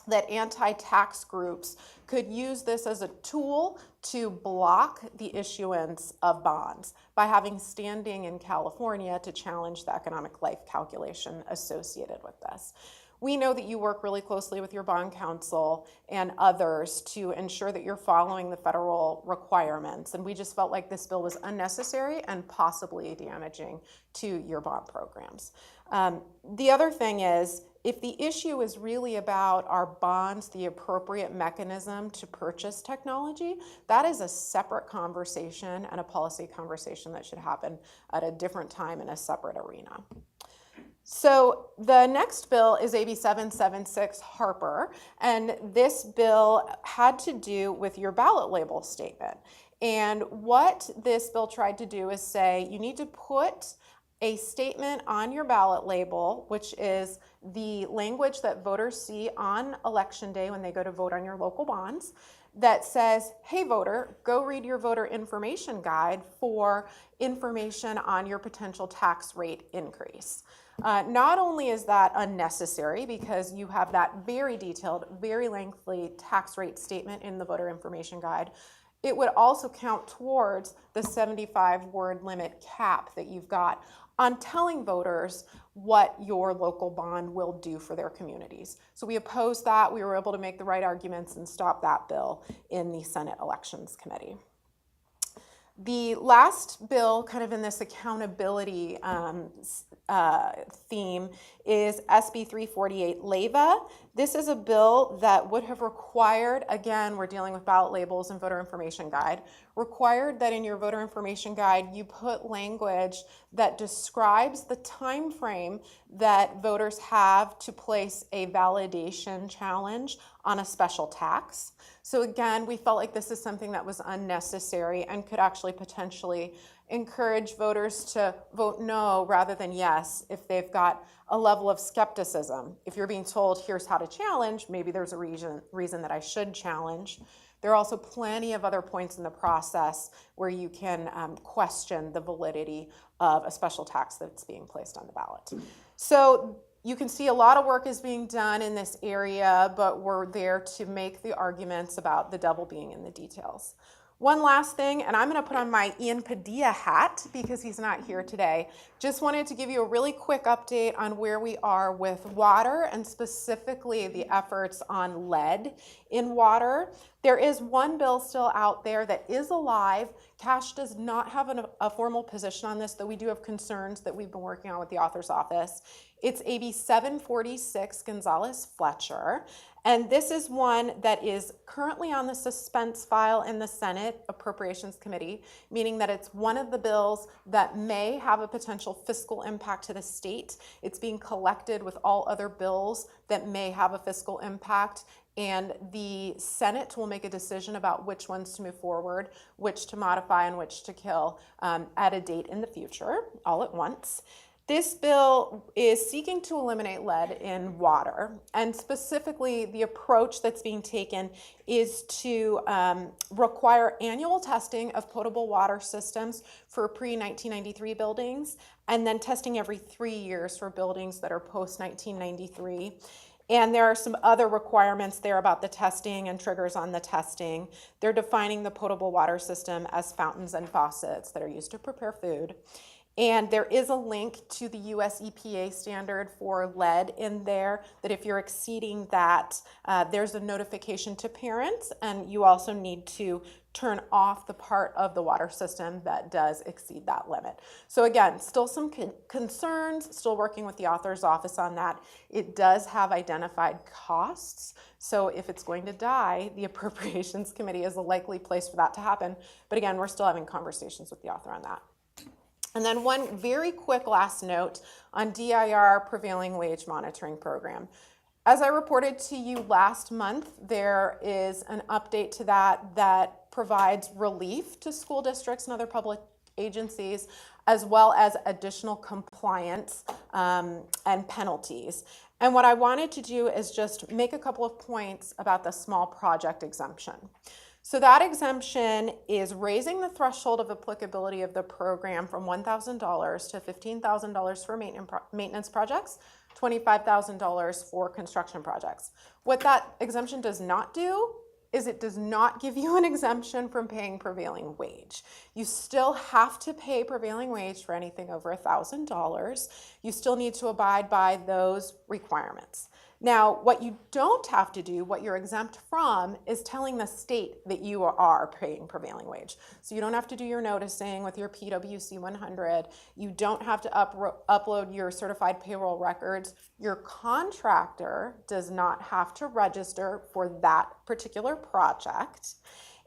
that anti-tax groups could use this as a tool to block the issuance of bonds by having standing in California to challenge the economic life calculation associated with this. We know that you work really closely with your bond counsel and others to ensure that you're following the federal requirements, and we just felt like this bill was unnecessary and possibly damaging to your bond programs. The other thing is, if the issue is really about are bonds the appropriate mechanism to purchase technology, that is a separate conversation and a policy conversation that should happen at a different time in a separate arena. So the next bill is AB 776 Harper, and this bill had to do with your ballot label statement. And what this bill tried to do is say you need to put a statement on your ballot label, which is the language that voters see on election day when they go to vote on your local bonds, that says, hey voter, go read your voter information guide for information on your potential tax rate increase. Not only is that unnecessary because you have that very detailed, very lengthy tax rate statement in the voter information guide, it would also count towards the 75-word limit cap that you've got on telling voters what your local bond will do for their communities. So we opposed that. We were able to make the right arguments and stop that bill in the Senate Elections Committee. The last bill kind of in this accountability theme is SB 348 LEVA. This is a bill that would have required, again, we're dealing with ballot labels and voter information guide, required that in your voter information guide you put language that describes the time frame that voters have to place a validation challenge on a special tax. So again, we felt like this is something that was unnecessary and could actually potentially encourage voters to vote no rather than yes if they've got a level of skepticism. If you're being told, here's how to challenge, maybe there's a reason that I should challenge. There are also plenty of other points in the process where you can question the validity of a special tax that's being placed on the ballot. So you can see a lot of work is being done in this area, but we're there to make the arguments about the devil being in the details. One last thing, and I'm going to put on my Ian Padilla hat because he's not here today. Just wanted to give you a really quick update on where we are with water and specifically the efforts on lead in water. There is one bill still out there that is alive. Cash does not have a formal position on this, though we do have concerns that we've been working on with the author's office. It's AB 746 Gonzalez Fletcher. And this is one that is currently on the suspense file in the Senate Appropriations Committee, meaning that it's one of the bills that may have a potential fiscal impact to the state. It's being collected with all other bills that may have a fiscal impact, and the Senate will make a decision about which ones to move forward, which to modify, and which to kill at a date in the future, all at once. This bill is seeking to eliminate lead in water, and specifically the approach that's being taken is to require annual testing of potable water systems for pre-1993 buildings, and then testing every 3 years for buildings that are post-1993. And there are some other requirements there about the testing and triggers on the testing. They're defining the potable water system as fountains and faucets that are used to prepare food. And there is a link to the US EPA standard for lead in there, that if you're exceeding that, there's a notification to parents, and you also need to turn off the part of the water system that does exceed that limit. So again, still some concerns, still working with the author's office on that. It does have identified costs. So if it's going to die, the Appropriations Committee is a likely place for that to happen. But again, we're still having conversations with the author on that. And then one very quick last note on DIR prevailing wage monitoring program. As I reported to you last month, there is an update to that provides relief to school districts and other public agencies, as well as additional compliance and penalties. And what I wanted to do is just make a couple of points about the small project exemption. So that exemption is raising the threshold of applicability of the program from $1,000 to $15,000 for maintenance projects, $25,000 for construction projects. What that exemption does not do is it does not give you an exemption from paying prevailing wage. You still have to pay prevailing wage for anything over $1,000. You still need to abide by those requirements. Now, what you don't have to do, what you're exempt from, is telling the state that you are paying prevailing wage. So you don't have to do your noticing with your PWC 100. You don't have to upload your certified payroll records. Your contractor does not have to register for that particular project.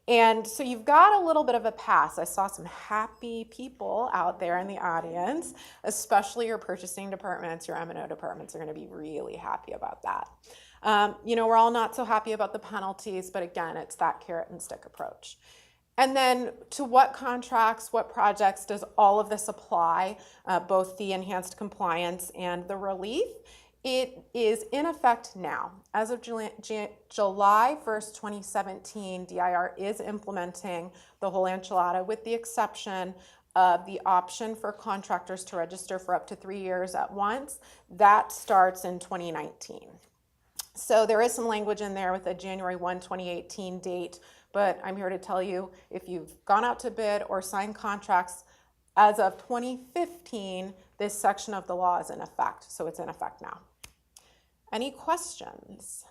And so you've got a little bit of a pass. I saw some happy people out there in the audience, especially your purchasing departments, your M&O departments are going to be really happy about that. We're all not so happy about the penalties, but again, it's that carrot and stick approach. And then to what contracts, what projects does all of this apply, both the enhanced compliance and the relief? It is in effect now. As of July 1st, 2017, DIR is implementing the whole enchilada with the exception of the option for contractors to register for up to 3 years at once. That starts in 2019. So there is some language in there with a January 1, 2018 date, but I'm here to tell you if you've gone out to bid or signed contracts as of 2015, this section of the law is in effect, so it's in effect now. Any questions?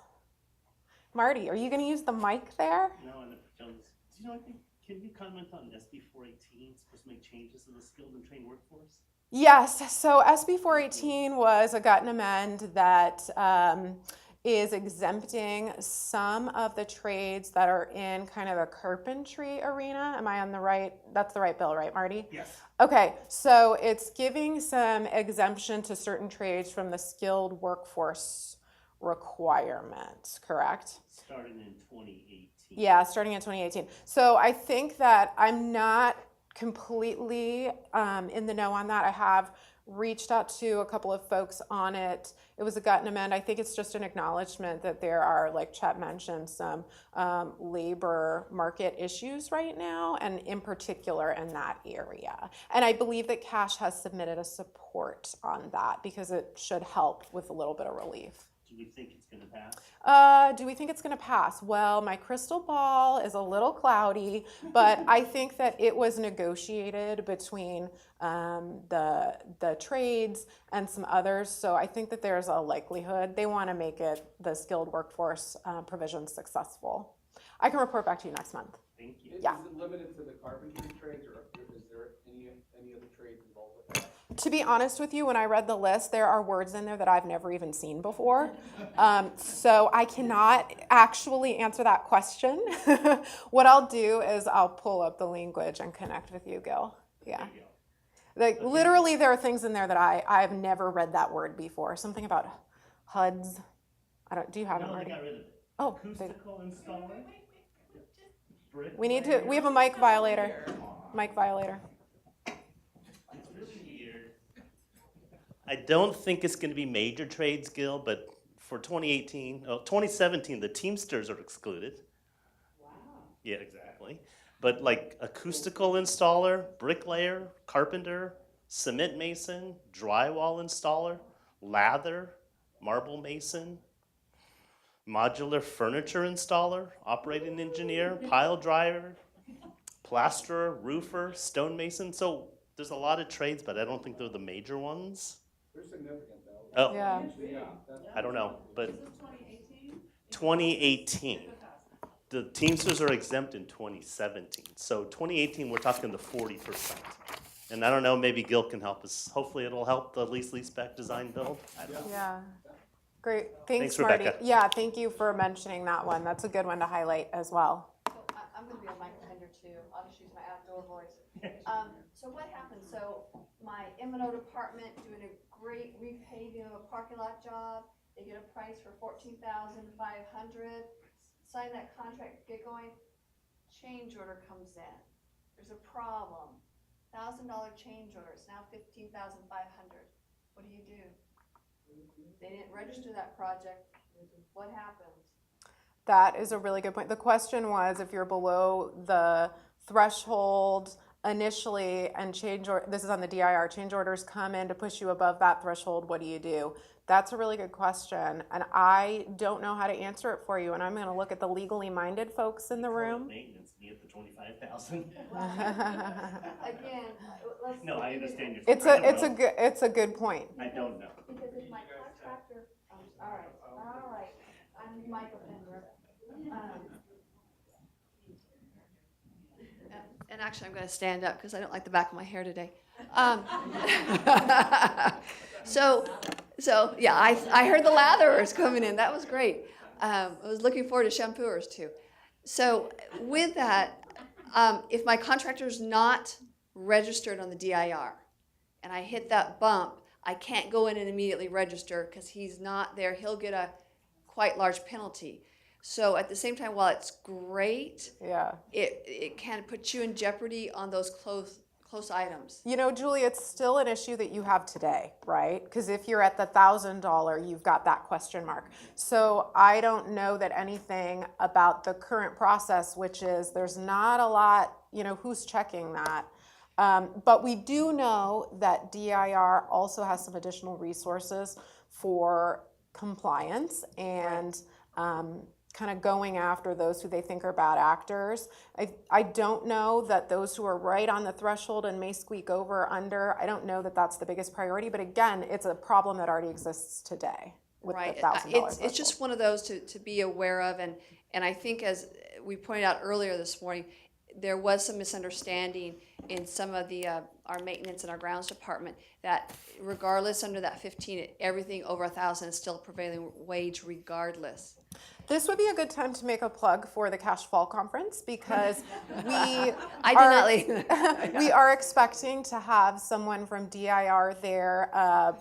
Marty, are you going to use the mic there? No, I never done this. Do you know anything? Can you comment on SB 418 supposed to make changes in the skilled and trained workforce? Yes, so SB 418 was a gut and amend that is exempting some of the trades that are in kind of a carpentry arena. Am I on the right? That's the right bill, right, Marty? Yes. Okay, so it's giving some exemption to certain trades from the skilled workforce requirement, correct? Starting in 2018. Yeah, starting in 2018. So I think that I'm not completely in the know on that. I have reached out to a couple of folks on it. It was a gut and amend. I think it's just an acknowledgement that there are, like Chet mentioned, some labor market issues right now, and in particular in that area. And I believe that Cash has submitted a support on that because it should help with a little bit of relief. Do we think it's gonna pass? Do we think it's going to pass? Well, my crystal ball is a little cloudy, but I think that it was negotiated between the trades and some others. So I think that there's a likelihood they want to make it the skilled workforce provision successful. I can report back to you next month. Thank you. Yeah. Is it limited to the carpentry trades, or is there any other trades involved with that? To be honest with you, when I read the list, there are words in there that I've never even seen before. So I cannot actually answer that question. What I'll do is I'll pull up the language and connect with you, Gil. Yeah. There you go. Like literally there are things in there that I've never read that word before. Something about HUDs. Do you have it, No, they Marty? got rid of it. Oh, Acoustical installer? we have a mic violator. Mic violator. It's really weird. I don't think it's gonna be major trades, Gil, but for 2017, the Teamsters are excluded. Wow. Yeah, exactly. But like acoustical installer, bricklayer, carpenter, cement mason, drywall installer, lather, marble mason, modular furniture installer, operating engineer, pile driver, plasterer, roofer, stonemason. So there's a lot of trades, but I don't think they're the major ones. They're significant though. Oh, Yeah. Yeah, that's. I don't know, but 2018. The Teamsters are exempt in 2017. So 2018, we're talking the 40%. And I don't know, maybe Gil can help us. Hopefully it'll help the lease spec design build. I don't know. Yeah. Great. Thanks, Thanks, Marty. Rebecca. Yeah, thank you for mentioning that one. That's a good one to highlight as well. So I'm gonna be a mic offender too. I'll just use my outdoor voice. So what happened? So my M&O department doing a great repaving of a parking lot job. They get a price for $14,500. Sign that contract, get going. Change order comes in. There's a problem. $1,000 change order. It's now $15,500. What do you do? They didn't register that project. What happens? That is a really good point. The question was if you're below the threshold initially and this is on the DIR, change orders come in to push you above that threshold, what do you do? That's a really good question, and I don't know how to answer it for you, and I'm gonna look at the legally minded folks in the room. Maintenance, me at the 25,000. Again, let's. No, I understand your. It's a good point. I don't know. Because if my contractor, all right, I'm a mic offender. And actually, I'm gonna stand up because I don't like the back of my hair today. So yeah, I heard the latherers coming in. That was great. I was looking forward to shampooers too. So with that, if my contractor's not registered on the DIR and I hit that bump, I can't go in and immediately register because he's not there. He'll get a quite large penalty. So at the same time, while it's great, Yeah. it can put you in jeopardy on those close items. You know, Julie, it's still an issue that you have today, right? Because if you're at the $1,000, you've got that question mark. So I don't know that anything about the current process, which is there's not a lot, who's checking that. But we do know that DIR also has some additional resources for compliance and kind of going after those who they think are bad actors. I don't know that those who are right on the threshold and may squeak over or under, I don't know that that's the biggest priority. But again, it's a problem that already exists today with Right. the $1,000 It's just one of those to be aware of. And I think as we pointed out earlier this morning, there was some misunderstanding in some of the our maintenance and our grounds department, that regardless under that 15, everything over 1,000 is still prevailing wage regardless. This would be a good time to make a plug for the Cash Fall Conference because we I did not leave. we are expecting to have someone from DIR there,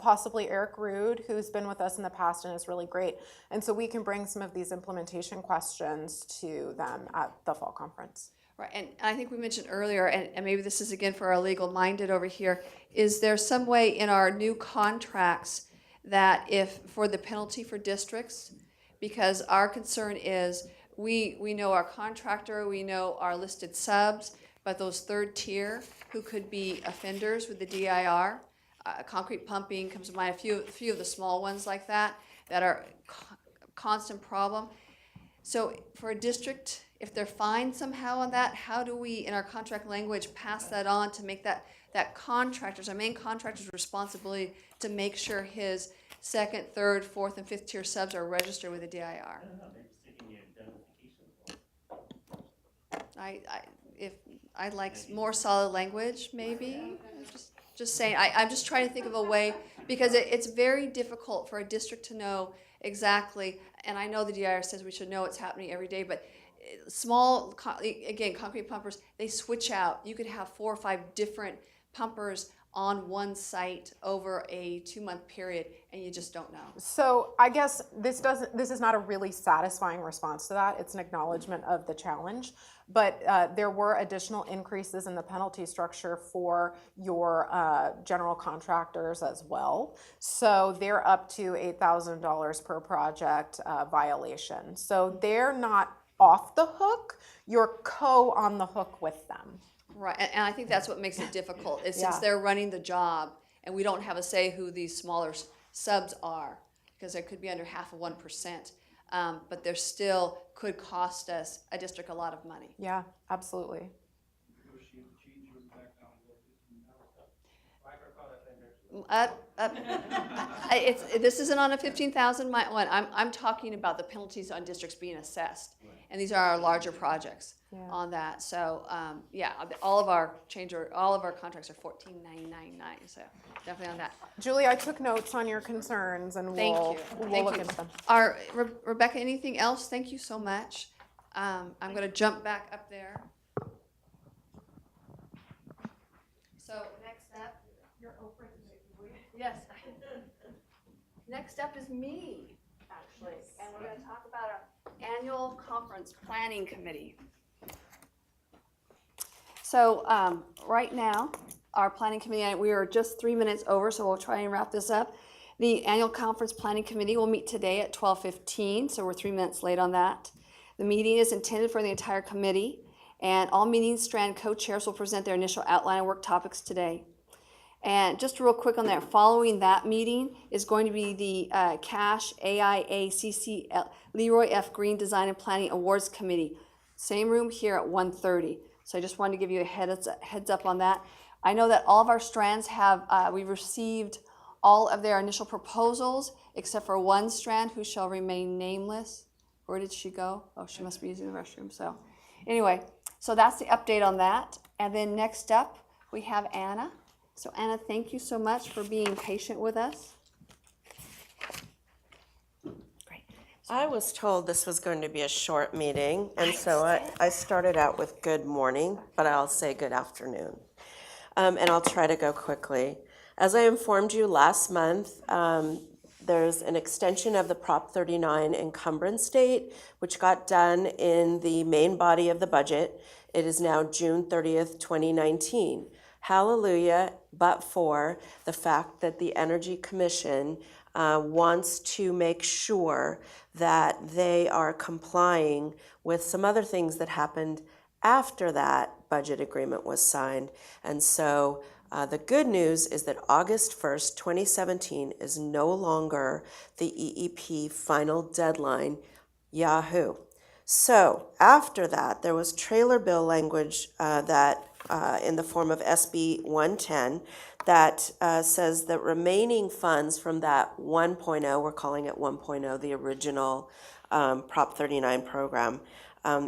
possibly Eric Rude, who's been with us in the past and is really great. And so we can bring some of these implementation questions to them at the Fall Conference. Right, and I think we mentioned earlier, and maybe this is again for our legal-minded over here, is there some way in our new contracts that if, for the penalty for districts, because our concern is we know our contractor, we know our listed subs, but those third tier who could be offenders with the DIR, concrete pumping comes to mind, a few of the small ones like that are constant problem. So for a district, if they're fined somehow on that, how do we, in our contract language, pass that on to make that contractor's, our main contractor's responsibility to make sure his second, third, fourth, and fifth tier subs are registered with the DIR? I don't know, they're just taking your identification. I'd like more solid language, maybe. Just saying. I'm just trying to think of a way, because it's very difficult for a district to know exactly. And I know the DIR says we should know what's happening every day, but small, again, concrete pumpers, they switch out. You could have 4 or 5 different pumpers on one site over a 2-month period, and you just don't know. So I guess this is not a really satisfying response to that. It's an acknowledgement of the challenge, but there were additional increases in the penalty structure for your general contractors as well. So they're up to $8,000 per project violation. So they're not off the hook, you're on the hook with them. Right, and I think that's what makes it difficult, is since Yeah. they're running the job, and we don't have a say who these smaller subs are, because they could be under 0.5%, but they're still could cost us, a district, a lot of money. Yeah, absolutely. Negotiate the change yours back down to Microphone offenders. This isn't on a 15,000 one. I'm talking about the penalties on districts being assessed, and these are our larger projects on that. So yeah, all of our contracts are 14,999. So definitely on that. Julie, I took notes on your concerns and Thank we'll you. look into them. Rebecca, anything else? Thank you so much. I'm going to jump back up there. So next up, you're Oprah. Yes. Next up is me, actually, and we're going to talk about our annual conference planning committee. So right now, our planning committee, we are just 3 minutes over, so we'll try and wrap this up. The annual conference planning committee will meet today at 12:15, so we're 3 minutes late on that. The meeting is intended for the entire committee, and all meeting strand co-chairs will present their initial outline and work topics today. And just real quick on that, following that meeting is going to be the CASH AIACC Leroy F. Green Design and Planning Awards Committee. Same room here at 1:30. So I just wanted to give you a heads up on that. I know that all of our strands have, we've received all of their initial proposals, except for one strand who shall remain nameless. Where did she go? Oh, she must be using the restroom. So anyway, so that's the update on that. And then next up, we have Anna. So Anna, thank you so much for being patient with us. Great. I was told this was going to be a short meeting, and so I started out with good morning, but I'll say good afternoon. And I'll try to go quickly. As I informed you last month, there's an extension of the Prop 39 encumbrance date, which got done in the main body of the budget. It is now June 30th, 2019. Hallelujah, but for the fact that the Energy Commission wants to make sure that they are complying with some other things that happened after that budget agreement was signed. And so the good news is that August 1st, 2017 is no longer the EEP final deadline. Yahoo. So after that, there was trailer bill language that in the form of SB 110 that says that remaining funds from that 1.0, we're calling it 1.0, the original Prop 39 program,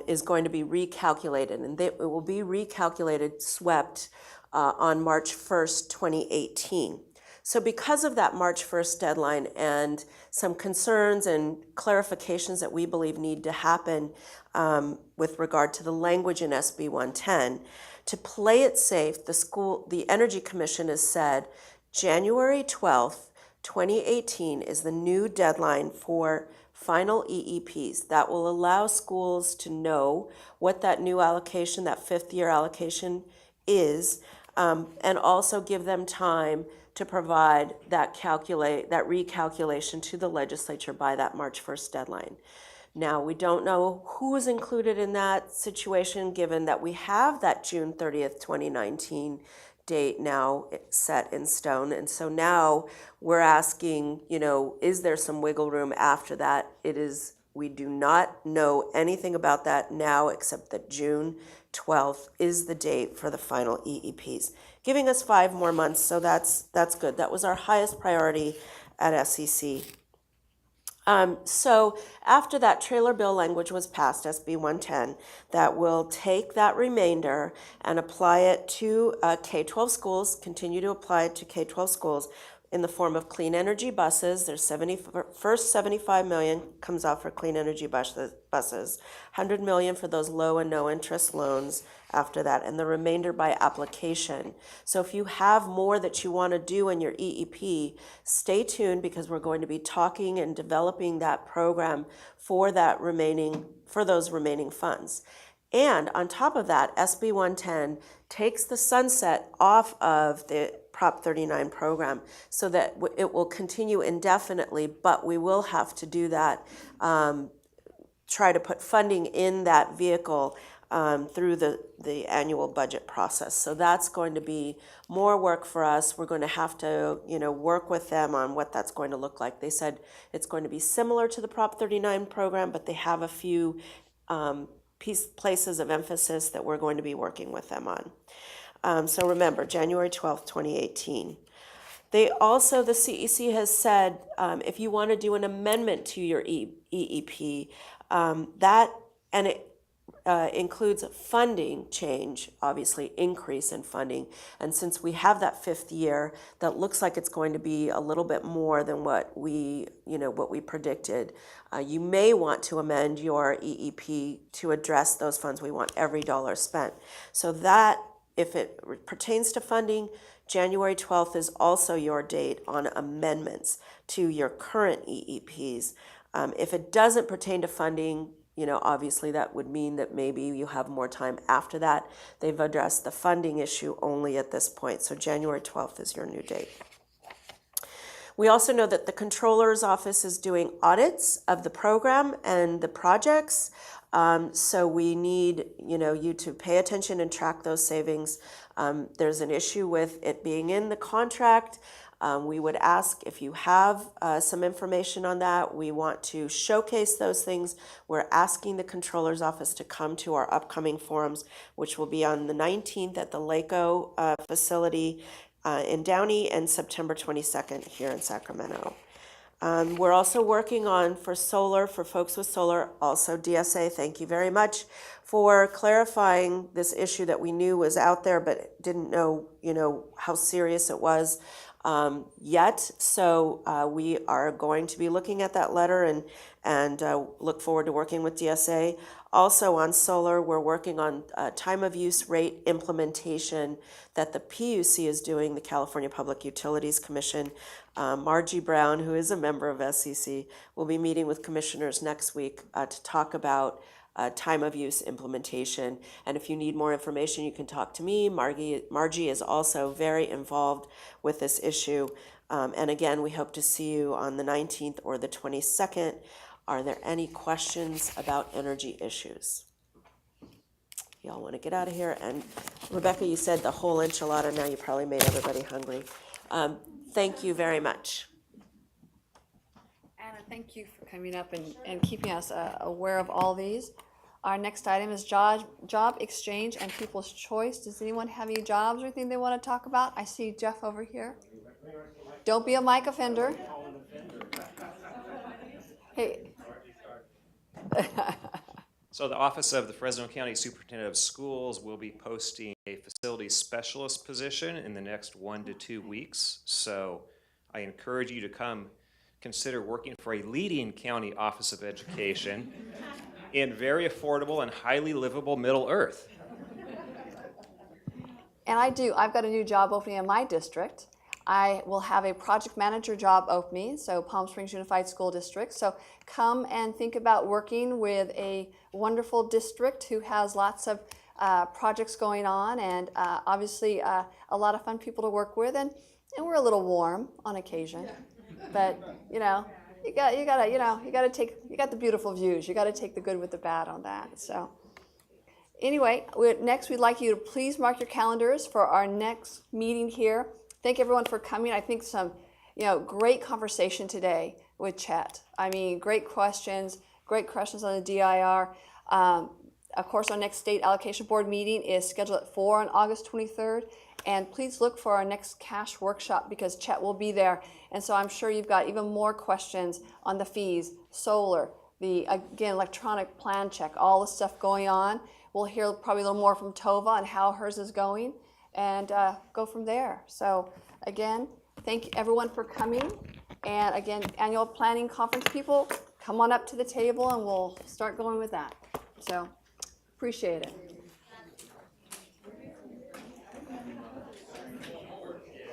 is going to be recalculated, and it will be recalculated, swept on March 1st, 2018. So because of that March 1st deadline and some concerns and clarifications that we believe need to happen with regard to the language in SB 110, to play it safe, the Energy Commission has said January 12th, 2018 is the new deadline for final EEPs. That will allow schools to know what that new allocation, that fifth year allocation is, and also give them time to provide that recalculation to the legislature by that March 1st deadline. Now, we don't know who is included in that situation, given that we have that June 30th, 2019 date now set in stone. And so now we're asking, is there some wiggle room after that? We do not know anything about that now, except that June 12th is the date for the final EEPs, giving us 5 more months, so that's good. That was our highest priority at SEC. So after that trailer bill language was passed, SB 110, that will take that remainder and apply it to K-12 schools, continue to apply it to K-12 schools in the form of clean energy buses. There's first $75 million comes out for clean energy buses, $100 million for those low and no interest loans after that, and the remainder by application. So if you have more that you want to do in your EEP, stay tuned, because we're going to be talking and developing that program for those remaining funds. And on top of that, SB 110 takes the sunset off of the Prop 39 program so that it will continue indefinitely, but we will have to do that, try to put funding in that vehicle through the annual budget process. So that's going to be more work for us. We're going to have to, work with them on what that's going to look like. They said it's going to be similar to the Prop 39 program, but they have a few places of emphasis that we're going to be working with them on. So remember, January 12th, 2018. The CEC has said if you want to do an amendment to your EEP, it includes a funding change, obviously increase in funding. And since we have that fifth year, that looks like it's going to be a little bit more than what we predicted. You may want to amend your EEP to address those funds. We want every dollar spent. So that, if it pertains to funding, January 12th is also your date on amendments to your current EEPs. If it doesn't pertain to funding, obviously that would mean that maybe you have more time after that. They've addressed the funding issue only at this point, so January 12th is your new date. We also know that the Controller's Office is doing audits of the program and the projects, so we need you to pay attention and track those savings. There's an issue with it being in the contract. We would ask if you have some information on that. We want to showcase those things. We're asking the Controller's Office to come to our upcoming forums, which will be on the 19th at the LACO facility in Downey and September 22nd here in Sacramento. We're also working on for folks with solar, also DSA, thank you very much for clarifying this issue that we knew was out there but didn't know, how serious it was yet. So we are going to be looking at that letter and look forward to working with DSA. Also on solar, we're working on time of use rate implementation that the PUC is doing, the California Public Utilities Commission. Margie Brown, who is a member of SEC, will be meeting with commissioners next week to talk about time of use implementation. And if you need more information, you can talk to me. Margie is also very involved with this issue. And again, we hope to see you on the 19th or the 22nd. Are there any questions about energy issues? Y'all want to get out of here? And Rebecca, you said the whole enchilada. Now you probably made everybody hungry. Thank you very much. Anna, thank you for coming up and keeping us aware of all these. Our next item is job exchange and people's choice. Does anyone have any jobs or anything they want to talk about? I see Jeff over here. Don't be a mic offender. Hey. So the Office of the Fresno County Superintendent of Schools will be posting a facilities specialist position in the next 1 to 2 weeks. So I encourage you to come consider working for a leading county office of education in very affordable and highly livable Middle Earth. And I've got a new job opening in my district. I will have a project manager job opening, so Palm Springs Unified School District. So come and think about working with a wonderful district who has lots of projects going on, and obviously a lot of fun people to work with, and we're a little warm on occasion. But you got the beautiful views. You got to take the good with the bad on that. So anyway, next we'd like you to please mark your calendars for our next meeting here. Thank everyone for coming. I think some great conversation today with Chet. I mean, great questions on the DIR. Of course, our next state allocation board meeting is scheduled at 4 on August 23rd. And please look for our next cash workshop because Chet will be there. And so I'm sure you've got even more questions on the fees, solar, the, again, electronic plan check, all the stuff going on. We'll hear probably a little more from Tova on how hers is going and go from there. So again, thank everyone for coming. And again, annual planning conference people, come on up to the table and we'll start going with that. So appreciate it.